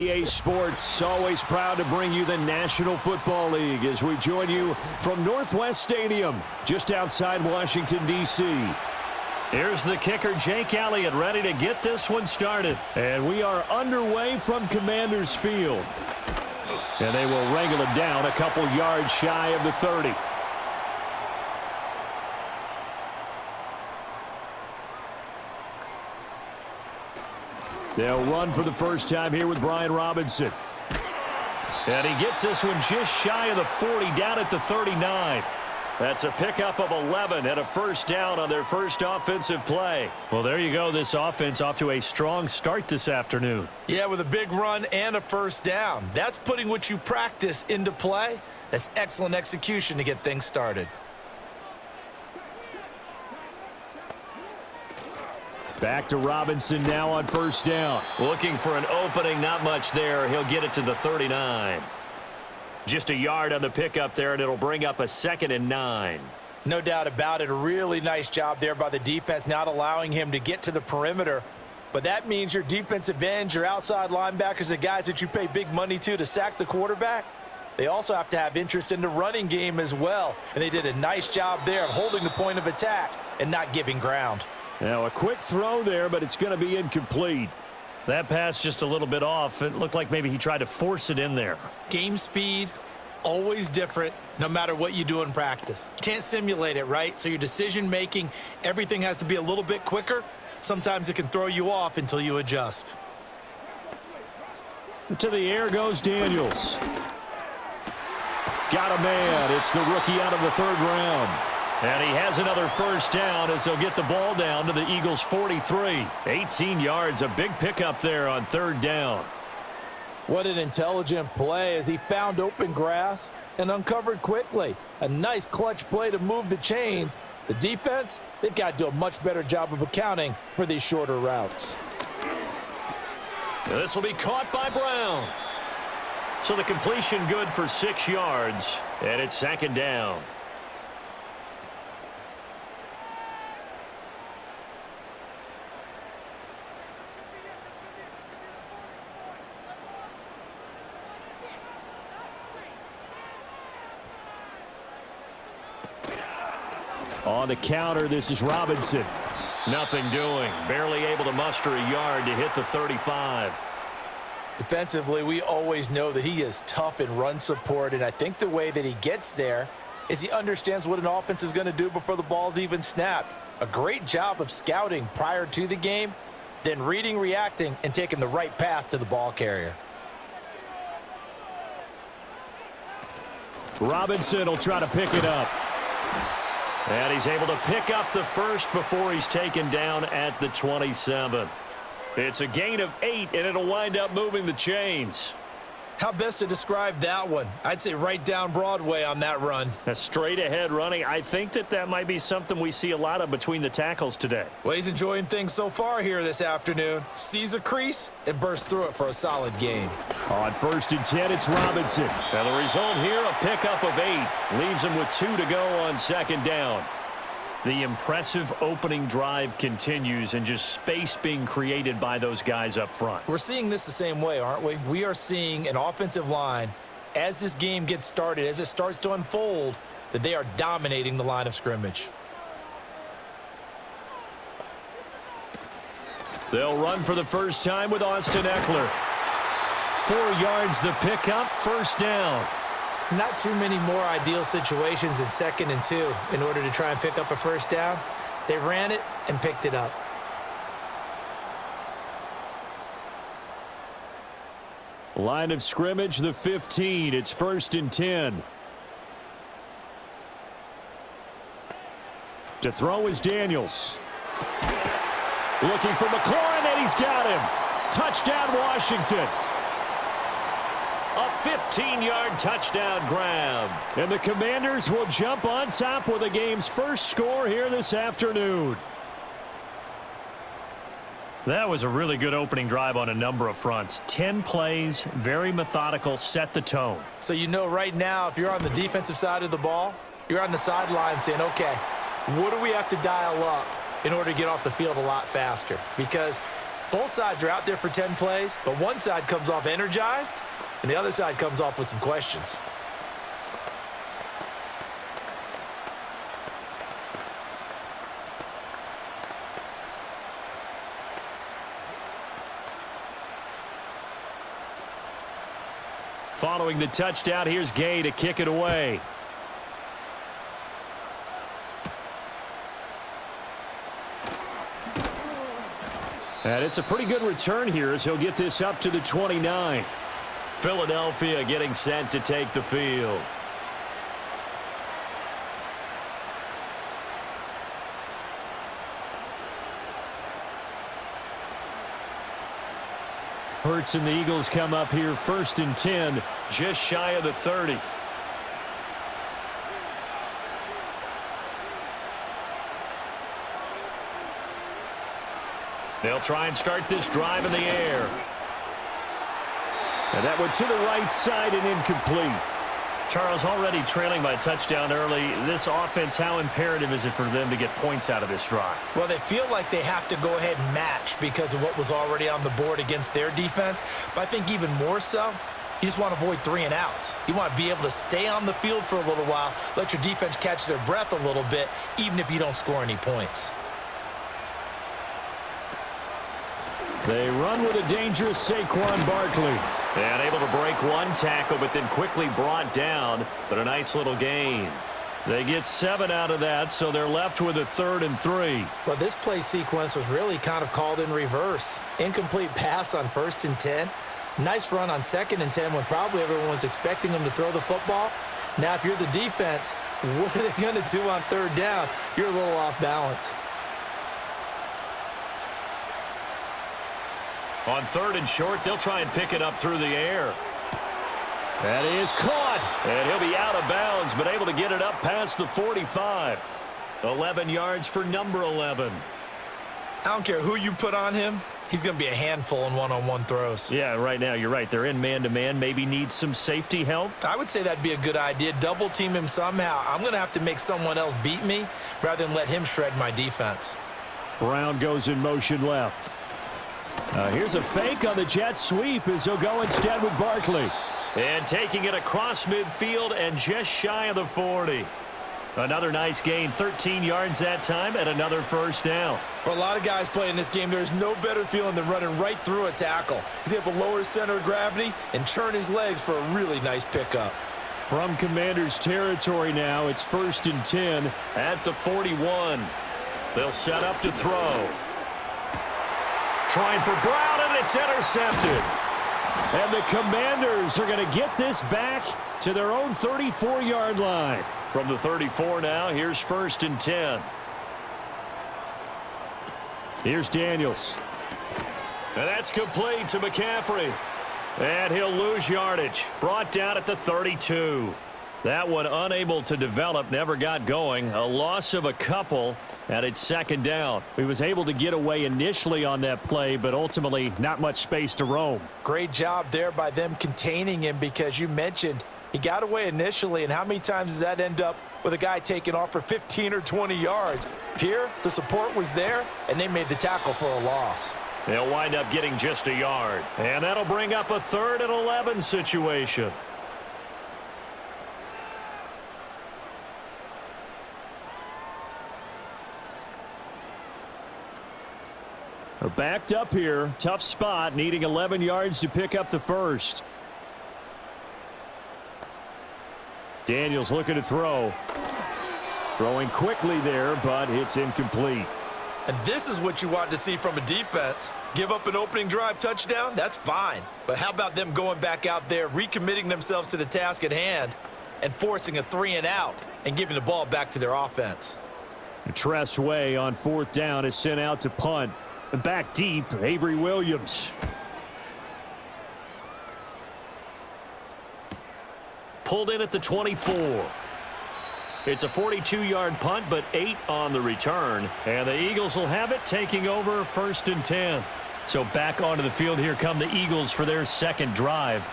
EA Sports, always proud to bring you the National Football League as we join you from Northwest Stadium, just outside Washington, D.C. Here's the kicker, Jake Elliott, ready to get this one started. And we are underway from Commander's Field. And they will wrangle it down a couple yards shy of the 30. They'll run for the first time here with Brian Robinson. And he gets this one just shy of the 40, down at the 39. That's a pickup of 11 and a first down on their first offensive play. Well, there you go. This offense off to a strong start this afternoon. Yeah, with a big run and a first down. That's putting what you practice into play. That's excellent execution to get things started. Back to Robinson now on first down. Looking for an opening, not much there. He'll get it to the 39. Just a yard on the pickup there, and it'll bring up a 2nd and 9. No doubt about it. A really nice job there by the defense, not allowing him to get to the perimeter. But that means your defensive ends, your outside linebackers, the guys that you pay big money to sack the quarterback, they also have to have interest in the running game as well. And they did a nice job there of holding the point of attack and not giving ground. Now a quick throw there, but it's going to be incomplete. That pass just a little bit off. It looked like maybe he tried to force it in there. Game speed, always different, no matter what you do in practice. Can't simulate it, right? So your decision-making, everything has to be a little bit quicker. Sometimes it can throw you off until you adjust. To the air goes Daniels. Got a man. It's the rookie out of the 3rd round. And he has another first down as they'll get the ball down to the Eagles' 43. 18 yards, a big pickup there on 3rd down. What an intelligent play as he found open grass and uncovered quickly. A nice clutch play to move the chains. The defense, they've got to do a much better job of accounting for these shorter routes. This will be caught by Brown. So the completion good for 6 yards, and it's 2nd down. On the counter, this is Robinson. Nothing doing. Barely able to muster a yard to hit the 35. Defensively, we always know that he is tough in run support, and I think the way that he gets there is he understands what an offense is going to do before the ball's even snapped. A great job of scouting prior to the game, then reading, reacting, and taking the right path to the ball carrier. Robinson will try to pick it up. And he's able to pick up the first before he's taken down at the 27. It's a gain of 8, and it'll wind up moving the chains. How best to describe that one? I'd say right down Broadway on that run. A straight ahead running. I think that might be something we see a lot of between the tackles today. Well, he's enjoying things so far here this afternoon. Sees a crease and bursts through it for a solid game. On 1st and 10, it's Robinson. And the result here, a pickup of 8. Leaves him with 2 to go on 2nd down. The impressive opening drive continues, and just space being created by those guys up front. We're seeing this the same way, aren't we? We are seeing an offensive line, as this game gets started, as it starts to unfold, that they are dominating the line of scrimmage. They'll run for the first time with Austin Eckler. 4 yards the pickup, first down. Not too many more ideal situations in 2nd and 2 in order to try and pick up a first down. They ran it and picked it up. Line of scrimmage, the 15. It's 1st and 10. To throw is Daniels. Looking for McLaurin, and he's got him. Touchdown, Washington. A 15-yard touchdown grab. And the Commanders will jump on top with the game's first score here this afternoon. That was a really good opening drive on a number of fronts. 10 plays, very methodical, set the tone. So you know right now, if you're on the defensive side of the ball, you're on the sideline saying, okay, what do we have to dial up in order to get off the field a lot faster? Because Both sides are out there for 10 plays, but one side comes off energized, and the other side comes off with some questions. Following the touchdown, here's Gay to kick it away. And it's a pretty good return here as he'll get this up to the 29. Philadelphia getting set to take the field. Hurts and the Eagles come up here 1st and 10. Just shy of the 30. They'll try and start this drive in the air. And that went to the right side and incomplete. Charles, already trailing by a touchdown early. This offense, how imperative is it for them to get points out of this drive? Well, they feel like they have to go ahead and match because of what was already on the board against their defense. But I think even more so, you just want to avoid 3 and outs. You want to be able to stay on the field for a little while, let your defense catch their breath a little bit, even if you don't score any points. They run with a dangerous Saquon Barkley. And able to break one tackle, but then quickly brought down. But a nice little gain. They get 7 out of that, so they're left with a 3rd and 3. Well, this play sequence was really kind of called in reverse. Incomplete pass on 1st and 10. Nice run on 2nd and 10 when probably everyone was expecting them to throw the football. Now, if you're the defense, what are they going to do on 3rd down? You're a little off balance. On 3rd and short, they'll try and pick it up through the air. That is caught. And he'll be out of bounds, but able to get it up past the 45. 11 yards for number 11. I don't care who you put on him. He's going to be a handful in one-on-one throws. Yeah, right now, you're right. They're in man-to-man. Maybe need some safety help. I would say that'd be a good idea. Double team him somehow. I'm going to have to make someone else beat me rather than let him shred my defense. Brown goes in motion left. Here's a fake on the jet sweep as he'll go instead with Barkley. And taking it across midfield and just shy of the 40. Another nice gain, 13 yards that time, and another 1st down. For a lot of guys playing this game, there's no better feeling than running right through a tackle. He's able to lower his center of gravity and turn his legs for a really nice pickup. From Commanders territory now, it's 1st and 10. At the 41. They'll set up to throw. Trying for Brown, and it's intercepted. And the Commanders are going to get this back to their own 34-yard line. From the 34 now, here's 1st and 10. Here's Daniels. And that's complete to McCaffrey. And he'll lose yardage. Brought down at the 32. That one unable to develop, never got going. A loss of a couple, and it's 2nd down. He was able to get away initially on that play, but ultimately not much space to roam. Great job there by them containing him because you mentioned he got away initially, and how many times does that end up with a guy taking off for 15 or 20 yards? Here, the support was there, and they made the tackle for a loss. They'll wind up getting just a yard. And that'll bring up a 3rd and 11 situation. They're backed up here. Tough spot, needing 11 yards to pick up the 1st. Daniels looking to throw. Throwing quickly there, but it's incomplete. And this is what you want to see from a defense. Give up an opening drive touchdown, that's fine. But how about them going back out there, recommitting themselves to the task at hand, and forcing a 3 and out, and giving the ball back to their offense? Tress Way on 4th down is sent out to punt. Back deep, Avery Williams. Pulled in at the 24. It's a 42-yard punt, but 8 on the return. And the Eagles will have it, taking over 1st and 10. So back onto the field, here come the Eagles for their 2nd drive.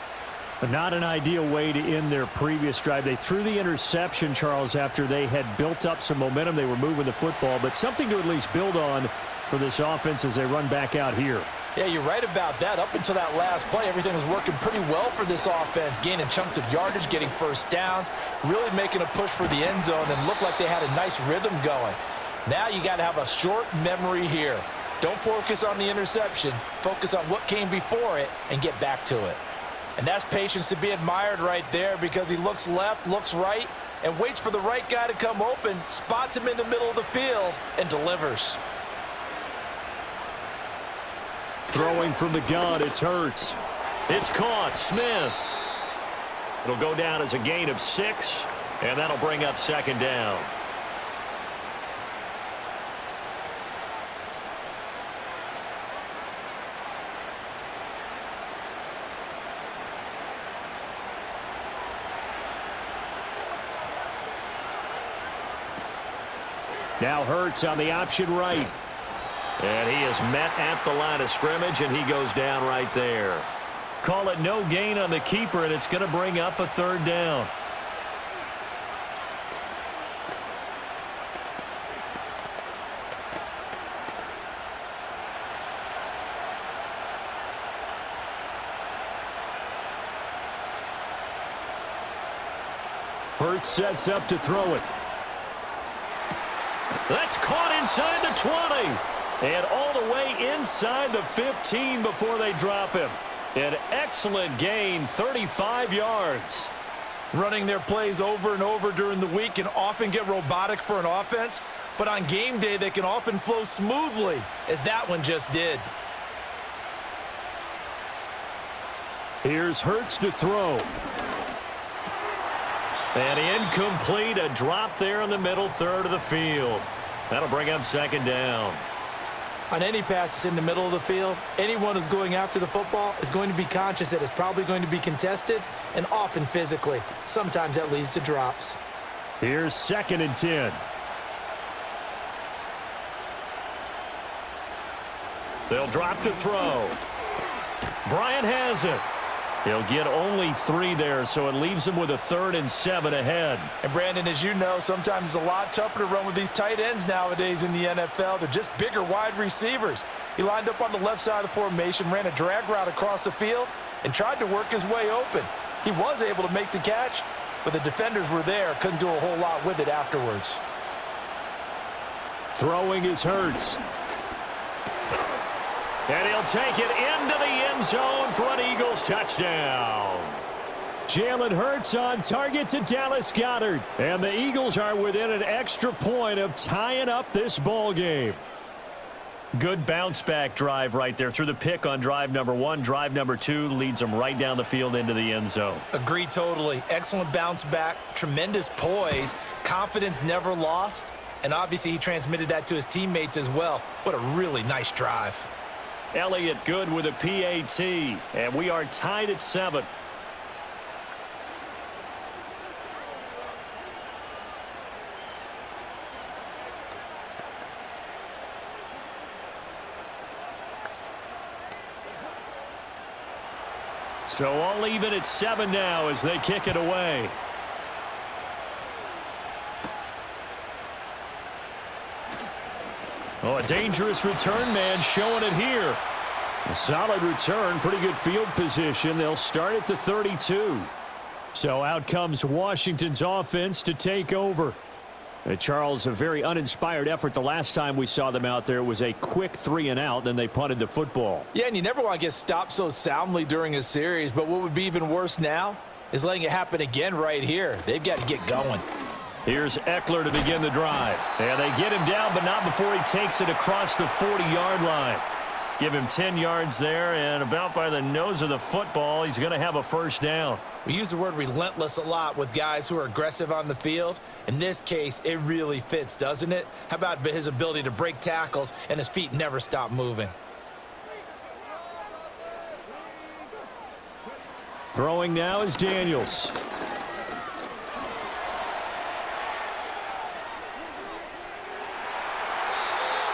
But not an ideal way to end their previous drive. They threw the interception, Charles, after they had built up some momentum. They were moving the football, but something to at least build on for this offense as they run back out here. Yeah, you're right about that. Up until that last play, everything was working pretty well for this offense, gaining chunks of yardage, getting first downs, really making a push for the end zone, and looked like they had a nice rhythm going. Now you got to have a short memory here. Don't focus on the interception. Focus on what came before it and get back to it. And that's patience to be admired right there, because he looks left, looks right, and waits for the right guy to come open, spots him in the middle of the field, and delivers. Throwing from the gun, it's Hurts. It's caught. Smith. It'll go down as a gain of 6, and that'll bring up second down. Now Hurts on the option right. And he is met at the line of scrimmage, and he goes down right there. Call it no gain on the keeper, and it's going to bring up a third down. Hurts sets up to throw it. That's caught inside the 20. And all the way inside the 15 before they drop him. An excellent gain, 35 yards. Running their plays over and over during the week can often get robotic for an offense, but on game day they can often flow smoothly, as that one just did. Here's Hurts to throw. And incomplete, a drop there in the middle third of the field. That'll bring up second down. On any passes in the middle of the field, anyone who's going after the football is going to be conscious that it's probably going to be contested, and often physically. Sometimes that leads to drops. Here's 2nd and 10. They'll drop to throw. Bryant has it. He'll get only 3 there, so it leaves him with a 3rd and 7 ahead. And Brandon, as you know, sometimes it's a lot tougher to run with these tight ends nowadays in the NFL. They're just bigger wide receivers. He lined up on the left side of the formation, ran a drag route across the field, and tried to work his way open. He was able to make the catch, but the defenders were there, couldn't do a whole lot with it afterwards. Throwing is Hurts. And he'll take it into the end zone for an Eagles touchdown. Jalen Hurts on target to Dallas Goedert. And the Eagles are within an extra point of tying up this ball game. Good bounce-back drive right there through the pick on drive number 1. Drive number 2 leads them right down the field into the end zone. Agree totally. Excellent bounce back, tremendous poise, confidence never lost, and obviously he transmitted that to his teammates as well. What a really nice drive. Elliott good with a PAT, and we are tied at 7. So all even at 7 now as they kick it away. Oh, a dangerous return man showing it here. A solid return, pretty good field position. They'll start at the 32. So out comes Washington's offense to take over. Charles, a very uninspired effort the last time we saw them out there. It was a quick 3 and out, then they punted the football. Yeah, and you never want to get stopped so soundly during a series, but what would be even worse now is letting it happen again right here. They've got to get going. Here's Eckler to begin the drive. And they get him down, but not before he takes it across the 40-yard line. Give him 10 yards there, and about by the nose of the football, he's going to have a first down. We use the word relentless a lot with guys who are aggressive on the field. In this case, it really fits, doesn't it? How about his ability to break tackles and his feet never stop moving? Throwing now is Daniels.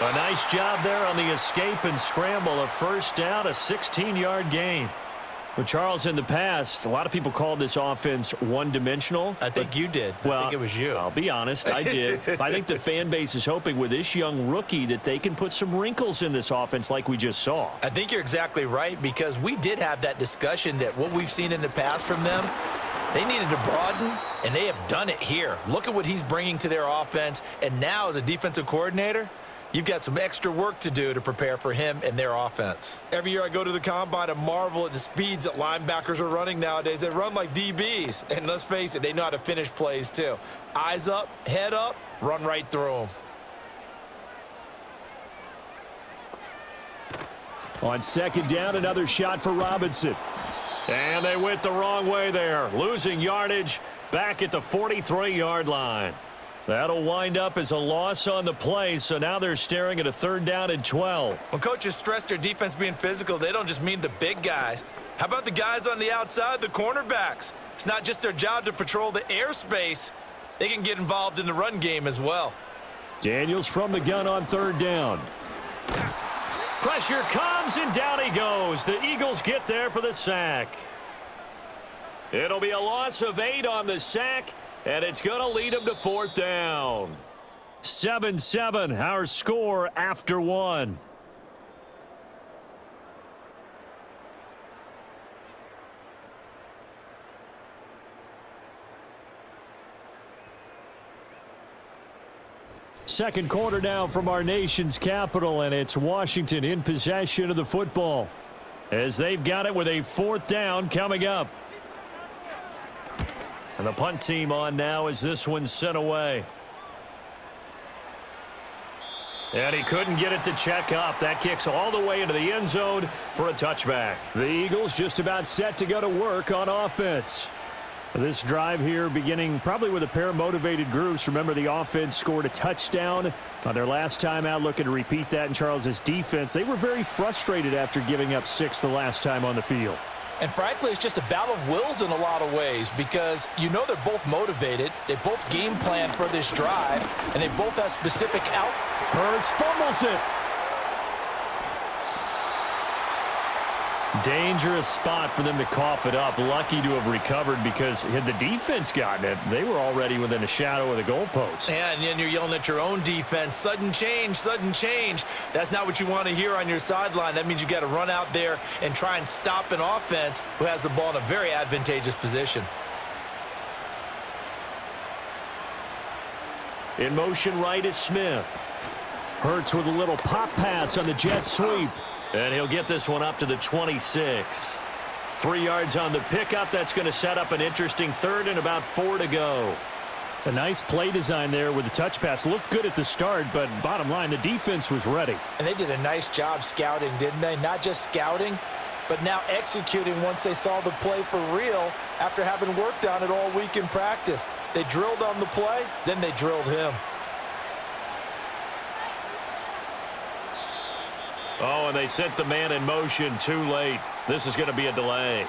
A nice job there on the escape and scramble. A first down, a 16-yard gain. Well, Charles, in the past, a lot of people called this offense one-dimensional. I think you did. I think it was you. I'll be honest, I did. I think the fan base is hoping with this young rookie that they can put some wrinkles in this offense like we just saw. I think you're exactly right, because we did have that discussion that what we've seen in the past from them, they needed to broaden, and they have done it here. Look at what he's bringing to their offense, and now as a defensive coordinator, you've got some extra work to do to prepare for him and their offense. Every year I go to the combine and marvel at the speeds that linebackers are running nowadays. They run like DBs, and let's face it, they know how to finish plays too. Eyes up, head up, run right through them. On second down, another shot for Robinson. And they went the wrong way there, losing yardage back at the 43-yard line. That'll wind up as a loss on the play, so now they're staring at a 3rd down and 12. When coaches stress their defense being physical, they don't just mean the big guys. How about the guys on the outside, the cornerbacks? It's not just their job to patrol the airspace. They can get involved in the run game as well. Daniels from the gun on 3rd down. Pressure comes, and down he goes. The Eagles get there for the sack. It'll be a loss of 8 on the sack, and it's going to lead them to 4th down. 7-7, our score after 1. Second quarter now from our nation's capital, and it's Washington in possession of the football as they've got it with a 4th down coming up. And the punt team on now as this one's sent away. And he couldn't get it to check up. That kicks all the way into the end zone for a touchback. The Eagles just about set to go to work on offense. This drive here beginning probably with a pair of motivated groups. Remember, the offense scored a touchdown on their last time out, looking to repeat that in Charles's defense. They were very frustrated after giving up 6 the last time on the field. And frankly, it's just a battle of wills in a lot of ways, because you know they're both motivated. They both game plan for this drive, and they both have specific out. Hurts fumbles it. Dangerous spot for them to cough it up. Lucky to have recovered, because had the defense gotten it, they were already within a shadow of the goalpost. Yeah, and then you're yelling at your own defense. Sudden change, sudden change. That's not what you want to hear on your sideline. That means you got to run out there and try and stop an offense who has the ball in a very advantageous position. In motion right is Smith. Hurts with a little pop pass on the jet sweep. And he'll get this one up to the 26. 3 yards on the pickup. That's going to set up an interesting 3rd and about 4 to go. A nice play design there with the touch pass. Looked good at the start, but bottom line, the defense was ready. And they did a nice job scouting, didn't they? Not just scouting, but now executing once they saw the play for real after having worked on it all week in practice. They drilled on the play, then they drilled him. Oh, and they sent the man in motion too late. This is going to be a delay.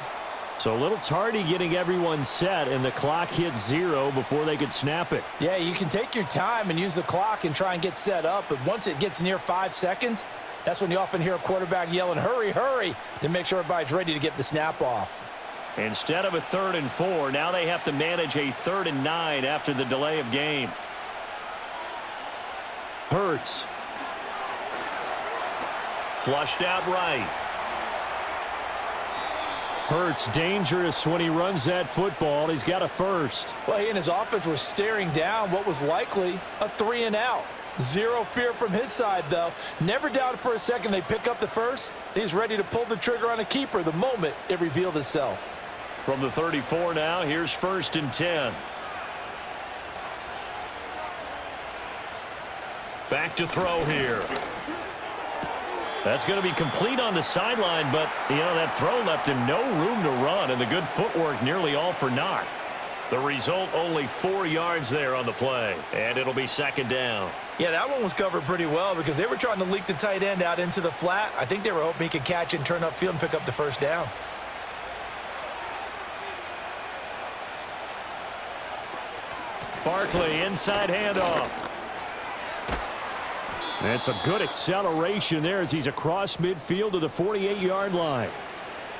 So a little tardy getting everyone set, and the clock hit 0 before they could snap it. Yeah, you can take your time and use the clock and try and get set up, but once it gets near 5 seconds, that's when you often hear a quarterback yelling, hurry, hurry, to make sure everybody's ready to get the snap off. Instead of a 3rd and 4, now they have to manage a 3rd and 9 after the delay of game. Hurts. Flushed out right. Hurts dangerous when he runs that football. He's got a 1st. Well, he and his offense were staring down what was likely a 3 and out. 0 fear from his side, though. Never doubted for a second they pick up the 1st. He's ready to pull the trigger on a keeper the moment it revealed itself. From the 34 now, here's 1st and 10. Back to throw here. That's going to be complete on the sideline, but, you know, that throw left him no room to run, and the good footwork nearly all for naught. The result, only 4 yards there on the play, and it'll be 2nd down. Yeah, that one was covered pretty well because they were trying to leak the tight end out into the flat. I think they were hoping he could catch and turn upfield and pick up the 1st down. Barkley, inside handoff. And some good acceleration there as he's across midfield to the 48-yard line.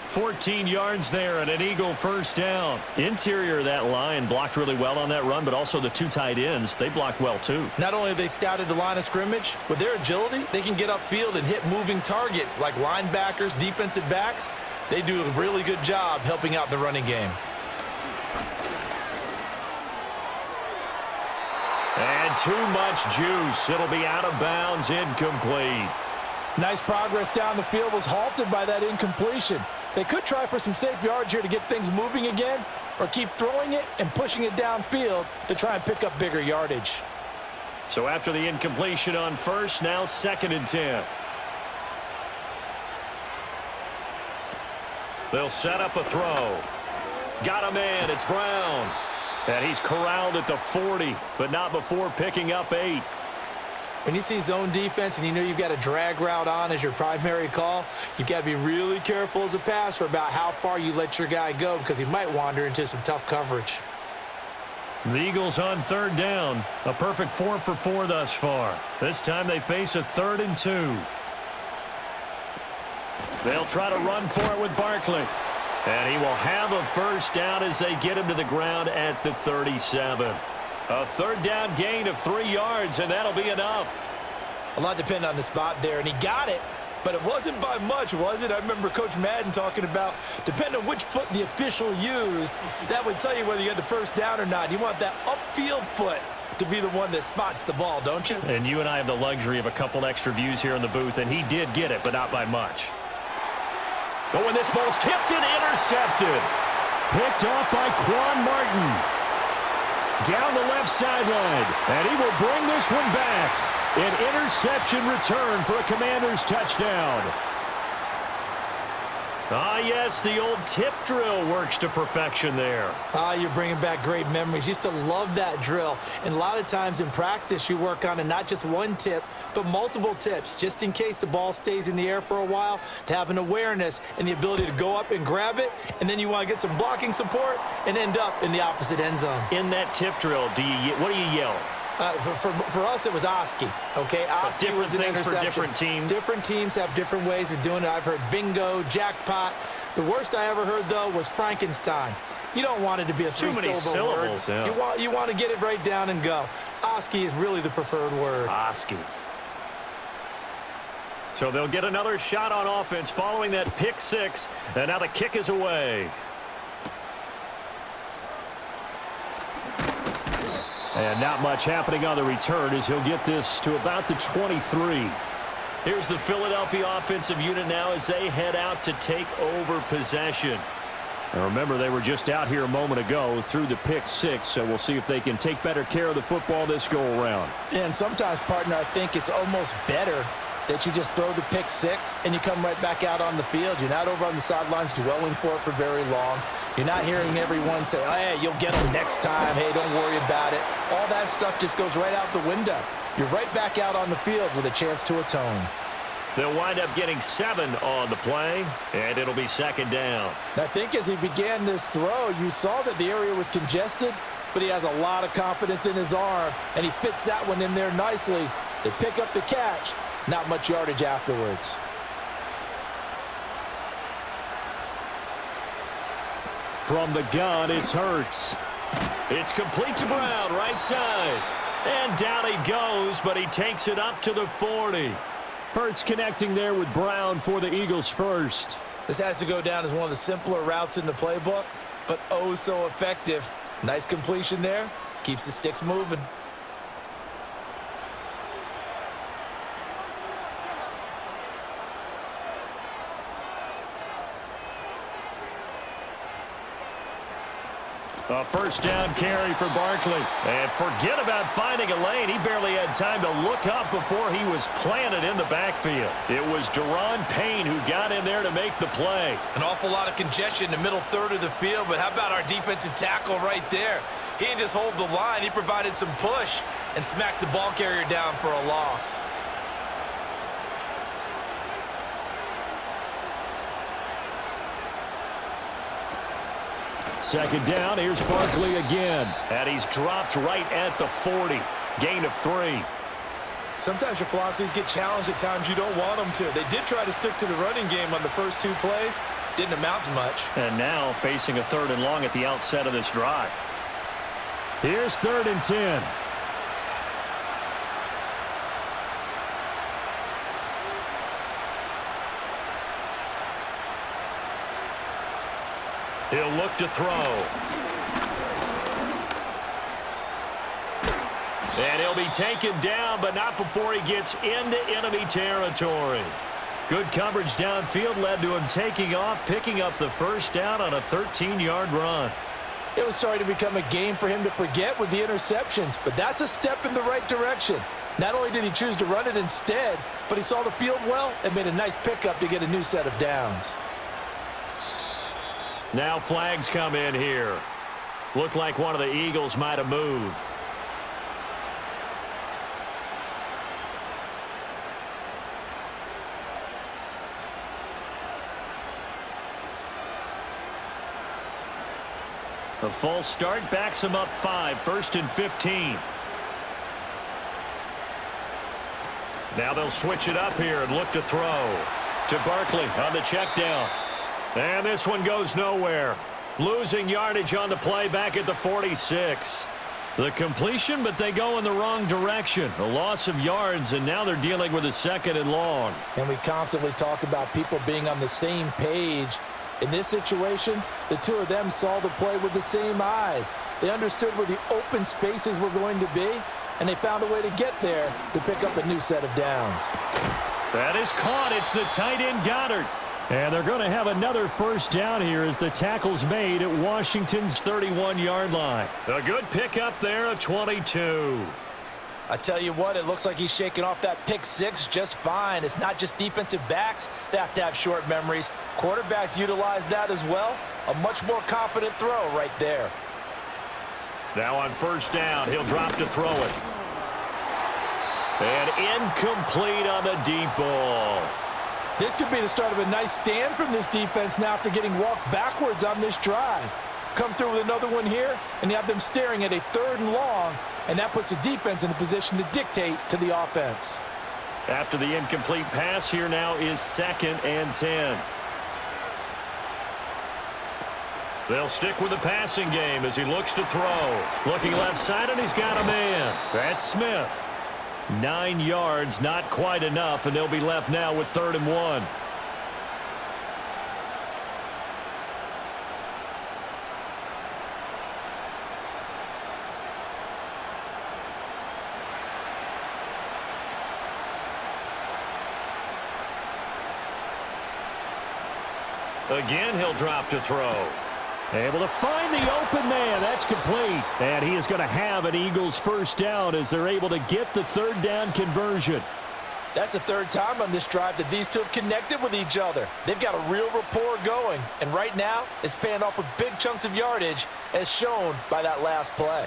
14 yards there and an Eagle first down. Interior of that line blocked really well on that run, but also the two tight ends, they blocked well too. Not only have they scouted the line of scrimmage, with their agility, they can get upfield and hit moving targets like linebackers, defensive backs. They do a really good job helping out the running game. And too much juice. It'll be out of bounds, incomplete. Nice progress down the field was halted by that incompletion. They could try for some safe yards here to get things moving again, or keep throwing it and pushing it downfield to try and pick up bigger yardage. So after the incompletion on first, now 2nd and 10. They'll set up a throw. Got a man. It's Brown. And he's corralled at the 40, but not before picking up 8. When you see zone defense and you know you've got a drag route on as your primary call, you've got to be really careful as a passer about how far you let your guy go because he might wander into some tough coverage. The Eagles on 3rd down. A perfect 4 for 4 thus far. This time they face a 3rd and 2. They'll try to run for it with Barkley. And he will have a first down as they get him to the ground at the 37. A 3rd down gain of 3 yards, and that'll be enough. A lot depended on the spot there, and he got it, but it wasn't by much, was it? I remember Coach Madden talking about, depending on which foot the official used, that would tell you whether you had the first down or not. You want that upfield foot to be the one that spots the ball, don't you? And you and I have the luxury of a couple extra views here in the booth, and he did get it, but not by much. Oh, and this ball's tipped and intercepted. Picked off by Quan Martin. Down the left sideline, and he will bring this one back. An interception return for a Commanders touchdown. Ah, yes, the old tip drill works to perfection there. Ah, you're bringing back great memories. Used to love that drill. And a lot of times in practice, you work on it not just one tip, but multiple tips, just in case the ball stays in the air for a while, to have an awareness and the ability to go up and grab it, and then you want to get some blocking support and end up in the opposite end zone. In that tip drill, what do you yell? For us, it was Oski, okay? Oski different was an things interception. for different teams. Different teams have different ways of doing it. I've heard bingo, jackpot. The worst I ever heard, though, was Frankenstein. You don't want it to be a too many three-syllable word. syllables, yeah. You want to get it right down and go. Oski is really the preferred word. Oski. So they'll get another shot on offense following that pick 6, and now the kick is away. And not much happening on the return as he'll get this to about the 23. Here's the Philadelphia offensive unit now as they head out to take over possession. And remember, they were just out here a moment ago through the pick 6, so we'll see if they can take better care of the football this go-around. And sometimes, partner, I think it's almost better that you just throw the pick 6 and you come right back out on the field. You're not over on the sidelines dwelling for it for very long. You're not hearing everyone say, oh, hey, you'll get them next time. Hey, don't worry about it. All that stuff just goes right out the window. You're right back out on the field with a chance to atone. They'll wind up getting 7 on the play, and it'll be 2nd down. And I think as he began this throw, you saw that the area was congested, but he has a lot of confidence in his arm, and he fits that one in there nicely. They pick up the catch, not much yardage afterwards. From the gun, it's Hurts. It's complete to Brown, right side. And down he goes, but he takes it up to the 40. Hurts connecting there with Brown for the Eagles first. This has to go down as one of the simpler routes in the playbook, but oh so effective. Nice completion there. Keeps the sticks moving. A first down carry for Barkley. And forget about finding a lane. He barely had time to look up before he was planted in the backfield. It was Daron Payne who got in there to make the play. An awful lot of congestion in the middle third of the field, but how about our defensive tackle right there? He didn't just hold the line. He provided some push and smacked the ball carrier down for a loss. Second down, here's Barkley again. And he's dropped right at the 40. Gain of 3. Sometimes your philosophies get challenged at times you don't want them to. They did try to stick to the running game on the first 2 plays, Didn't amount to much. And now facing a 3rd and long at the outset of this drive. Here's 3rd and 10. He'll look to throw. And he'll be taken down, but not before he gets into enemy territory. Good coverage downfield led to him taking off, picking up the 1st down on a 13-yard run. It was starting to become a game for him to forget with the interceptions, but that's a step in the right direction. Not only did he choose to run it instead, but he saw the field well and made a nice pickup to get a new set of downs. Now flags come in here. Looked like one of the Eagles might have moved. A false start backs him up 5, 1st and 15. Now they'll switch it up here and look to throw. To Barkley on the check down. And this one goes nowhere. Losing yardage on the play back at the 46. The completion, but they go in the wrong direction. A loss of yards, and now they're dealing with a 2nd and long. And we constantly talk about people being on the same page. In this situation, the two of them saw the play with the same eyes. They understood where the open spaces were going to be, and they found a way to get there to pick up a new set of downs. That is caught. It's the tight end Goddard. And they're going to have another 1st down here as the tackle's made at Washington's 31-yard line. A good pickup there at 22. I tell you what, it looks like he's shaking off that pick 6 just fine. It's not just defensive backs that have to have short memories. Quarterbacks utilize that as well. A much more confident throw right there. Now on 1st down, he'll drop to throw it. And incomplete on the deep ball. This could be the start of a nice stand from this defense now after getting walked backwards on this drive. Come through with another one here, and you have them staring at a 3rd and long, and that puts the defense in a position to dictate to the offense. After the incomplete pass, here now is 2nd and 10. They'll stick with the passing game as he looks to throw. Looking left side, and he's got a man. That's Smith. 9 yards, not quite enough, and they'll be left now with 3rd and 1. Again, he'll drop to throw. Able to find the open man. That's complete. And he is going to have an Eagles 1st down as they're able to get the 3rd down conversion. That's the 3rd time on this drive that these two have connected with each other. They've got a real rapport going. And right now, it's paying off with big chunks of yardage as shown by that last play.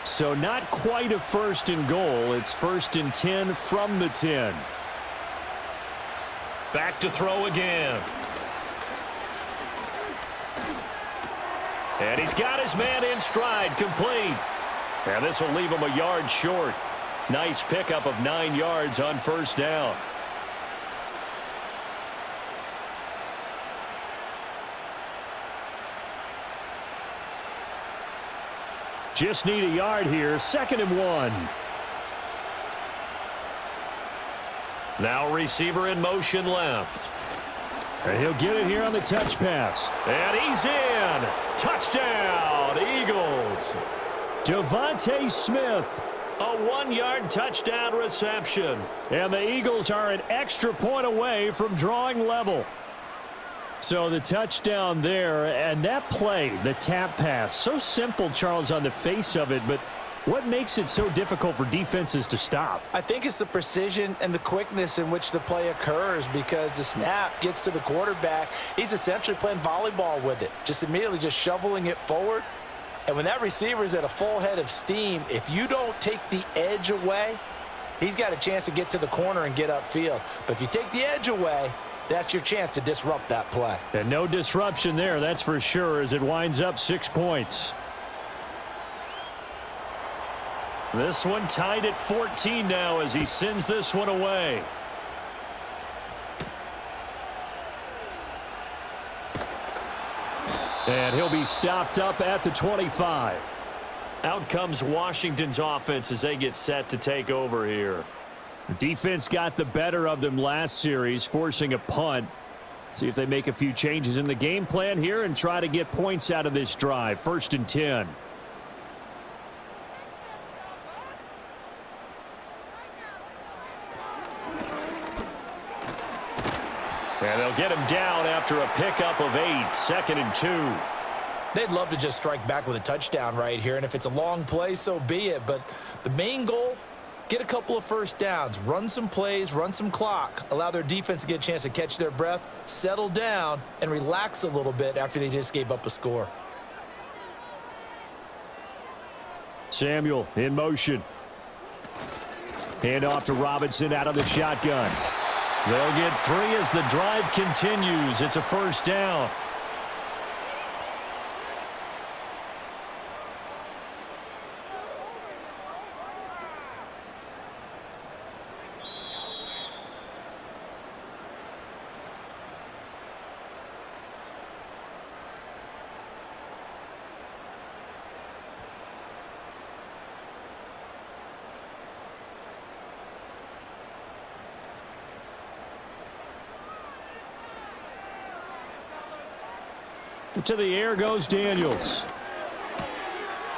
So not quite a 1st and goal. It's 1st and 10 from the 10. Back to throw again. And he's got his man in stride, complete. And this will leave him a yard short. Nice pickup of 9 yards on 1st down. Just need a yard here. 2nd and 1. Now receiver in motion left. And he'll get it here on the touch pass. And he's in. Touchdown, Eagles. Devontae Smith. A 1-yard touchdown reception. And the Eagles are an extra point away from drawing level. So the touchdown there, and that play, the tap pass, so simple, Charles, on the face of it, but what makes it so difficult for defenses to stop? I think it's the precision and the quickness in which the play occurs because the snap gets to the quarterback. He's essentially playing volleyball with it, just immediately just shoveling it forward. And when that receiver is at a full head of steam, if you don't take the edge away, he's got a chance to get to the corner and get upfield. But if you take the edge away, that's your chance to disrupt that play. And no disruption there, that's for sure, as it winds up 6 points. This one tied at 14 now as he sends this one away. And he'll be stopped up at the 25. Out comes Washington's offense as they get set to take over here. The defense got the better of them last series, forcing a punt. See if they make a few changes in the game plan here and try to get points out of this drive. 1st and 10. And they'll get him down after a pickup of 8. 2nd and 2. They'd love to just strike back with a touchdown right here, and if it's a long play, so be it. But the main goal, get a couple of first downs, run some plays, run some clock, allow their defense to get a chance to catch their breath, settle down, and relax a little bit after they just gave up a score. Samuel in motion. Hand off to Robinson out of the shotgun. They'll get 3 as the drive continues. It's a 1st down. To the air goes Daniels.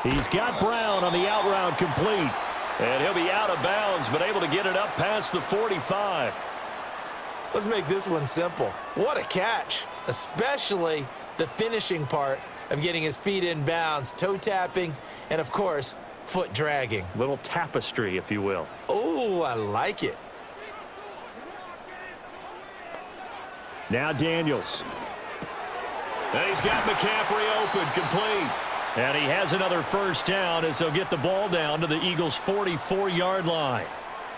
He's got Brown on the out route complete. And he'll be out of bounds, but able to get it up past the 45. Let's make this one simple. What a catch, especially the finishing part of getting his feet in bounds, toe tapping, and of course, foot dragging. Little tapestry, if you will. Oh, I like it. Now Daniels. And he's got McCaffrey open, complete. And he has another 1st down as they'll get the ball down to the Eagles' 44-yard line.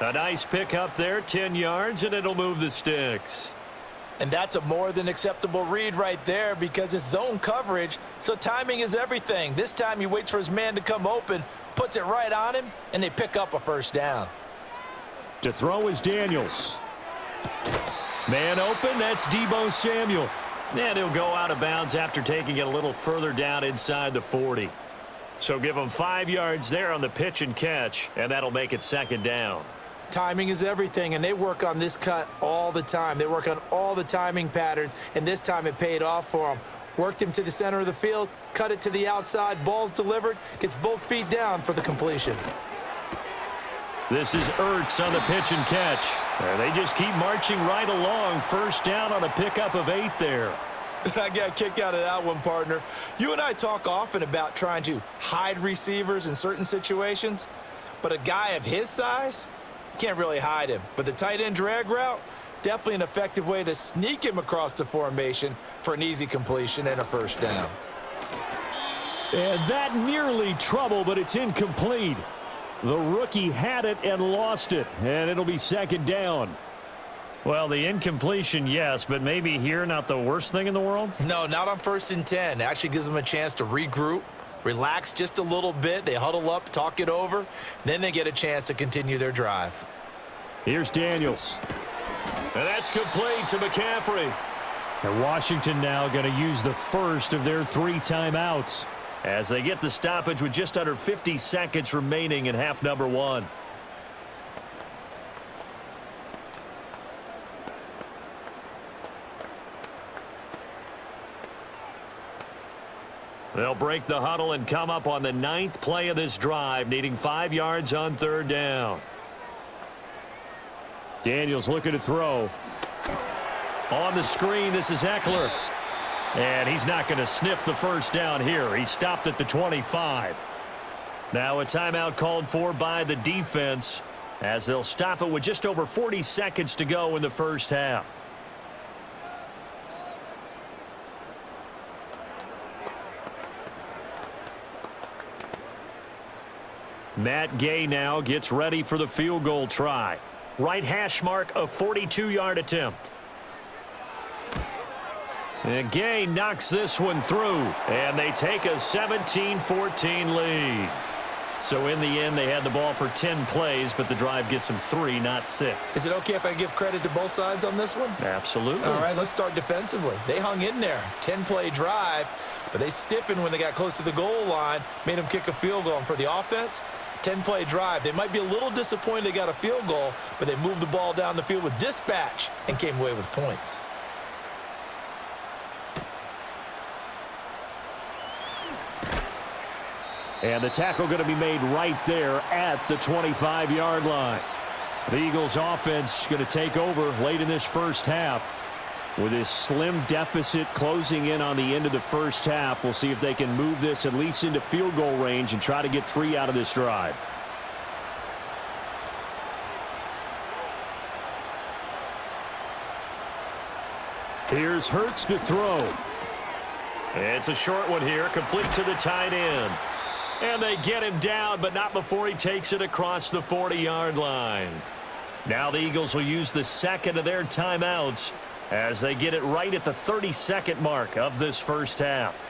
A nice pickup there, 10 yards, and it'll move the sticks. And that's a more than acceptable read right there because it's zone coverage, so timing is everything. This time he waits for his man to come open, puts it right on him, and they pick up a 1st down. To throw is Daniels. Man open, that's Deebo Samuel. And he'll go out of bounds after taking it a little further down inside the 40. So give him 5 yards there on the pitch and catch, and that'll make it 2nd down. Timing is everything, and they work on this cut all the time. They work on all the timing patterns, and this time it paid off for them. Worked him to the center of the field, cut it to the outside, ball's delivered, gets both feet down for the completion. This is Ertz on the pitch and catch. And they just keep marching right along. 1st down on a pickup of 8 there. I got a kick out of that one, partner. You and I talk often about trying to hide receivers in certain situations, but a guy of his size, can't really hide him. But the tight end drag route, definitely an effective way to sneak him across the formation for an easy completion and a 1st down. And that nearly trouble, but it's incomplete. The rookie had it and lost it, and it'll be 2nd down. Well, the incompletion, yes, but maybe here not the worst thing in the world? No, not on 1st and 10. It actually gives them a chance to regroup, relax just a little bit. They huddle up, talk it over, then they get a chance to continue their drive. Here's Daniels. And that's complete to McCaffrey. And Washington now going to use the 1st of their 3 timeouts. As they get the stoppage with just under 50 seconds remaining in half number 1. They'll break the huddle and come up on the 9th play of this drive, needing 5 yards on 3rd down. Daniels looking to throw. On the screen, this is Eckler. And he's not going to sniff the 1st down here. He stopped at the 25. Now a timeout called for by the defense as they'll stop it with just over 40 seconds to go in the 1st half. Matt Gay now gets ready for the field goal try. Right hash mark, a 42-yard attempt. And Gay knocks this one through, and they take a 17-14 lead. So in the end, they had the ball for 10 plays, but the drive gets them 3, not 6. Is it okay if I give credit to both sides on this one? Absolutely. All right, let's start defensively. They hung in there. 10-play drive, but they stiffened when they got close to the goal line, made them kick a field goal. And for the offense, 10-play drive. They might be a little disappointed they got a field goal, but they moved the ball down the field with dispatch and came away with points. And the tackle going to be made right there at the 25-yard line. The Eagles offense going to take over late in this first half. With this slim deficit closing in on the end of the first half, we'll see if they can move this at least into field goal range and try to get 3 out of this drive. Here's Hurts to throw. It's a short one here, complete to the tight end. And they get him down, but not before he takes it across the 40-yard line. Now the Eagles will use the second of their timeouts as they get it right at the 30-second mark of this first half.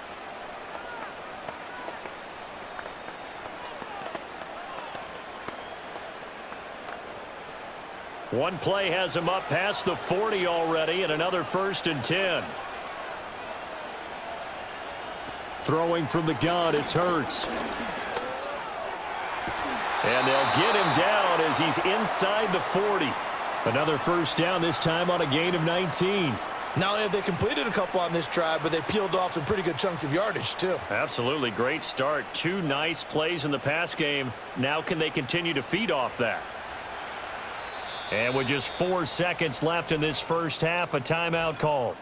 One play has him up past the 40 already, and another 1st and 10. Throwing from the gun, it's Hurts. And they'll get him down as he's inside the 40. Another first down, this time on a gain of 19. Not only have they completed a couple on this drive, but they peeled off some pretty good chunks of yardage, too. Absolutely great start. 2 nice plays in the pass game. Now can they continue to feed off that? And with just 4 seconds left in this first half, a timeout called.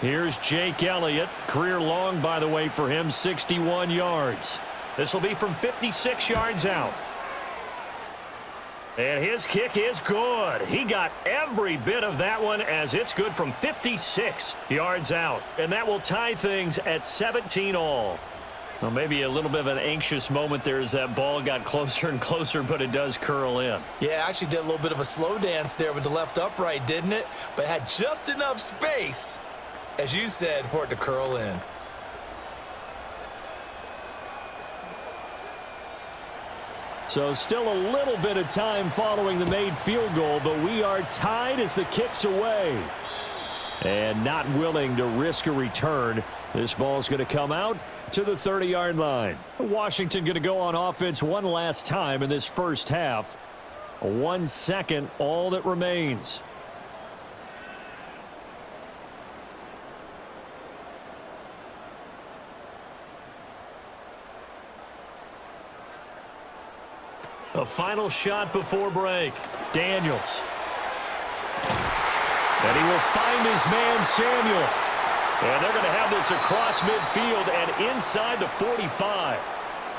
Here's Jake Elliott. Career long, by the way, for him, 61 yards. This will be from 56 yards out. And his kick is good. He got every bit of that one as it's good from 56 yards out. And that will tie things at 17 all. Well, maybe a little bit of an anxious moment there as that ball got closer and closer, but it does curl in. Yeah, actually did a little bit of a slow dance there with the left upright, didn't it? But had just enough space, as you said, for it to curl in. So still a little bit of time following the made field goal, but we are tied as the kick's away. And not willing to risk a return. This ball's going to come out to the 30-yard line. Washington going to go on offense one last time in this first half. 1 second, all that remains. A final shot before break. Daniels. And he will find his man, Samuel. And they're going to have this across midfield and inside the 45.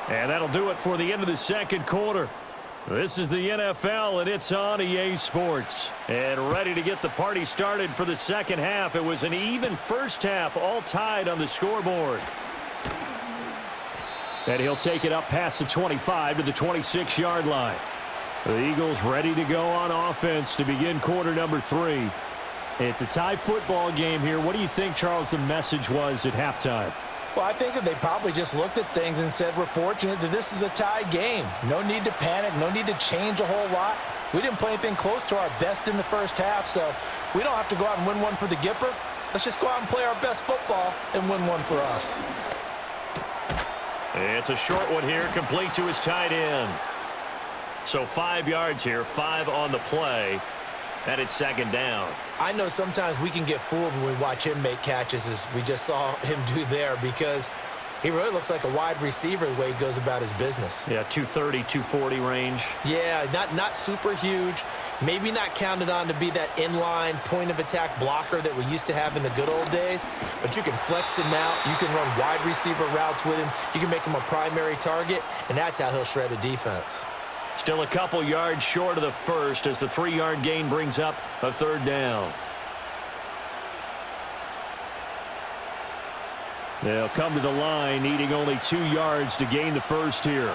And that'll do it for the end of the second quarter. This is the NFL, and it's on EA Sports. And ready to get the party started for the second half. It was an even first half, all tied on the scoreboard. And he'll take it up past the 25 to the 26-yard line. The Eagles ready to go on offense to begin quarter number 3. It's a tie football game here. What do you think, Charles, the message was at halftime? Well, I think that they probably just looked at things and said, we're fortunate that this is a tie game. No need to panic. No need to change a whole lot. We didn't play anything close to our best in the first half, so we don't have to go out and win one for the Gipper. Let's just go out and play our best football and win one for us. It's a short one here, complete to his tight end. So 5 yards here, 5 on the play, and it's second down. I know sometimes we can get fooled when we watch him make catches, as we just saw him do there, because he really looks like a wide receiver the way he goes about his business. Yeah, 230, 240 range. Yeah, not super huge. Maybe not counted on to be that inline point-of-attack blocker that we used to have in the good old days. But you can flex him out. You can run wide receiver routes with him. You can make him a primary target, and that's how he'll shred a defense. Still a couple yards short of the first as the 3-yard gain brings up a third down. They'll come to the line, needing only 2 yards to gain the first here.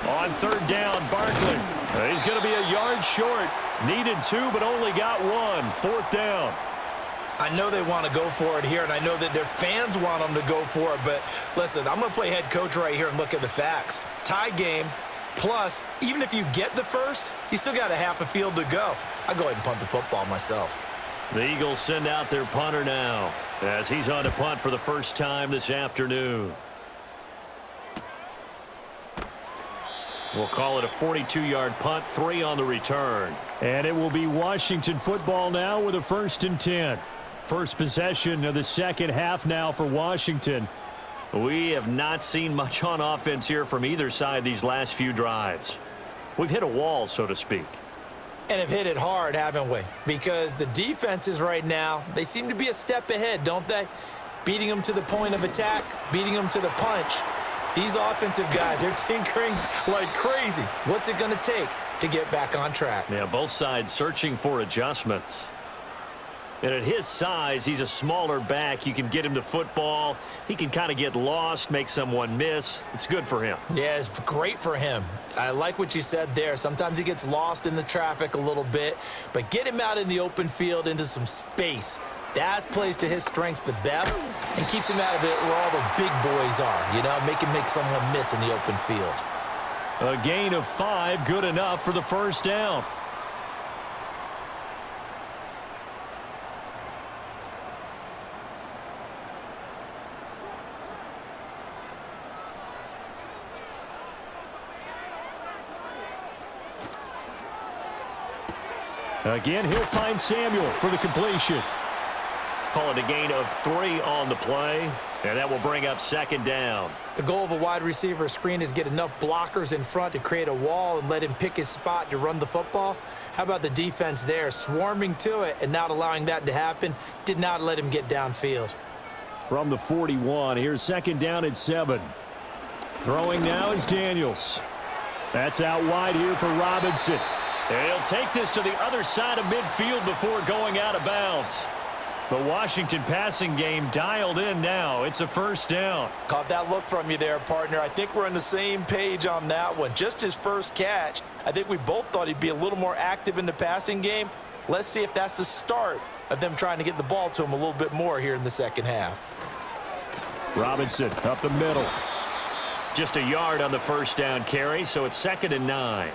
On third down, Barkley. He's going to be a yard short. Needed 2, but only got 1. Fourth down. I know they want to go for it here, and I know that their fans want them to go for it, but listen, I'm going to play head coach right here and look at the facts. Tie game, plus, even if you get the first, you still got a half a field to go. I'll go ahead and punt the football myself. The Eagles send out their punter now as he's on to punt for the first time this afternoon. We'll call it a 42-yard punt, 3 on the return. And it will be Washington football now with a 1st and 10. First possession of the second half now for Washington. We have not seen much on offense here from either side these last few drives. We've hit a wall, so to speak. And have hit it hard, haven't we? Because the defenses right now, they seem to be a step ahead, don't they? Beating them to the point of attack, beating them to the punch. These offensive guys, they're tinkering like crazy. What's it going to take to get back on track? Yeah, both sides searching for adjustments. And at his size, he's a smaller back. You can get him to football. He can kind of get lost, make someone miss. It's good for him. Yeah, it's great for him. I like what you said there. Sometimes he gets lost in the traffic a little bit, but get him out in the open field into some space. That plays to his strengths the best and keeps him out of it where all the big boys are, you know, make someone miss in the open field. A gain of 5, good enough for the first down. Again, he'll find Samuel for the completion. Call it a gain of 3 on the play, and that will bring up second down. The goal of a wide receiver screen is get enough blockers in front to create a wall and let him pick his spot to run the football. How about the defense there, swarming to it and not allowing that to happen? Did not let him get downfield. From the 41, here's second down at 7. Throwing now is Daniels. That's out wide here for Robinson. And he'll take this to the other side of midfield before going out of bounds. The Washington passing game dialed in now. It's a first down. Caught that look from you there, partner. I think we're on the same page on that one. Just his first catch. I think we both thought he'd be a little more active in the passing game. Let's see if that's the start of them trying to get the ball to him a little bit more here in the second half. Robinson up the middle. Just a yard on the first down carry, so it's 2nd and 9.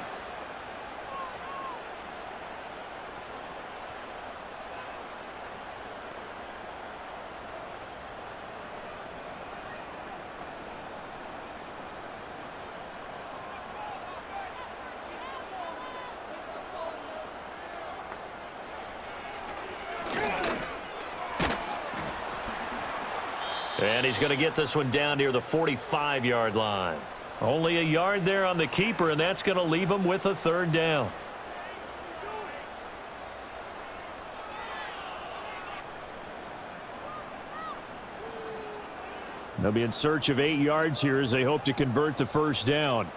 And he's going to get this one down near the 45-yard line. Only a yard there on the keeper, and that's going to leave him with a 3rd down. They'll be in search of 8 yards here as they hope to convert the first down.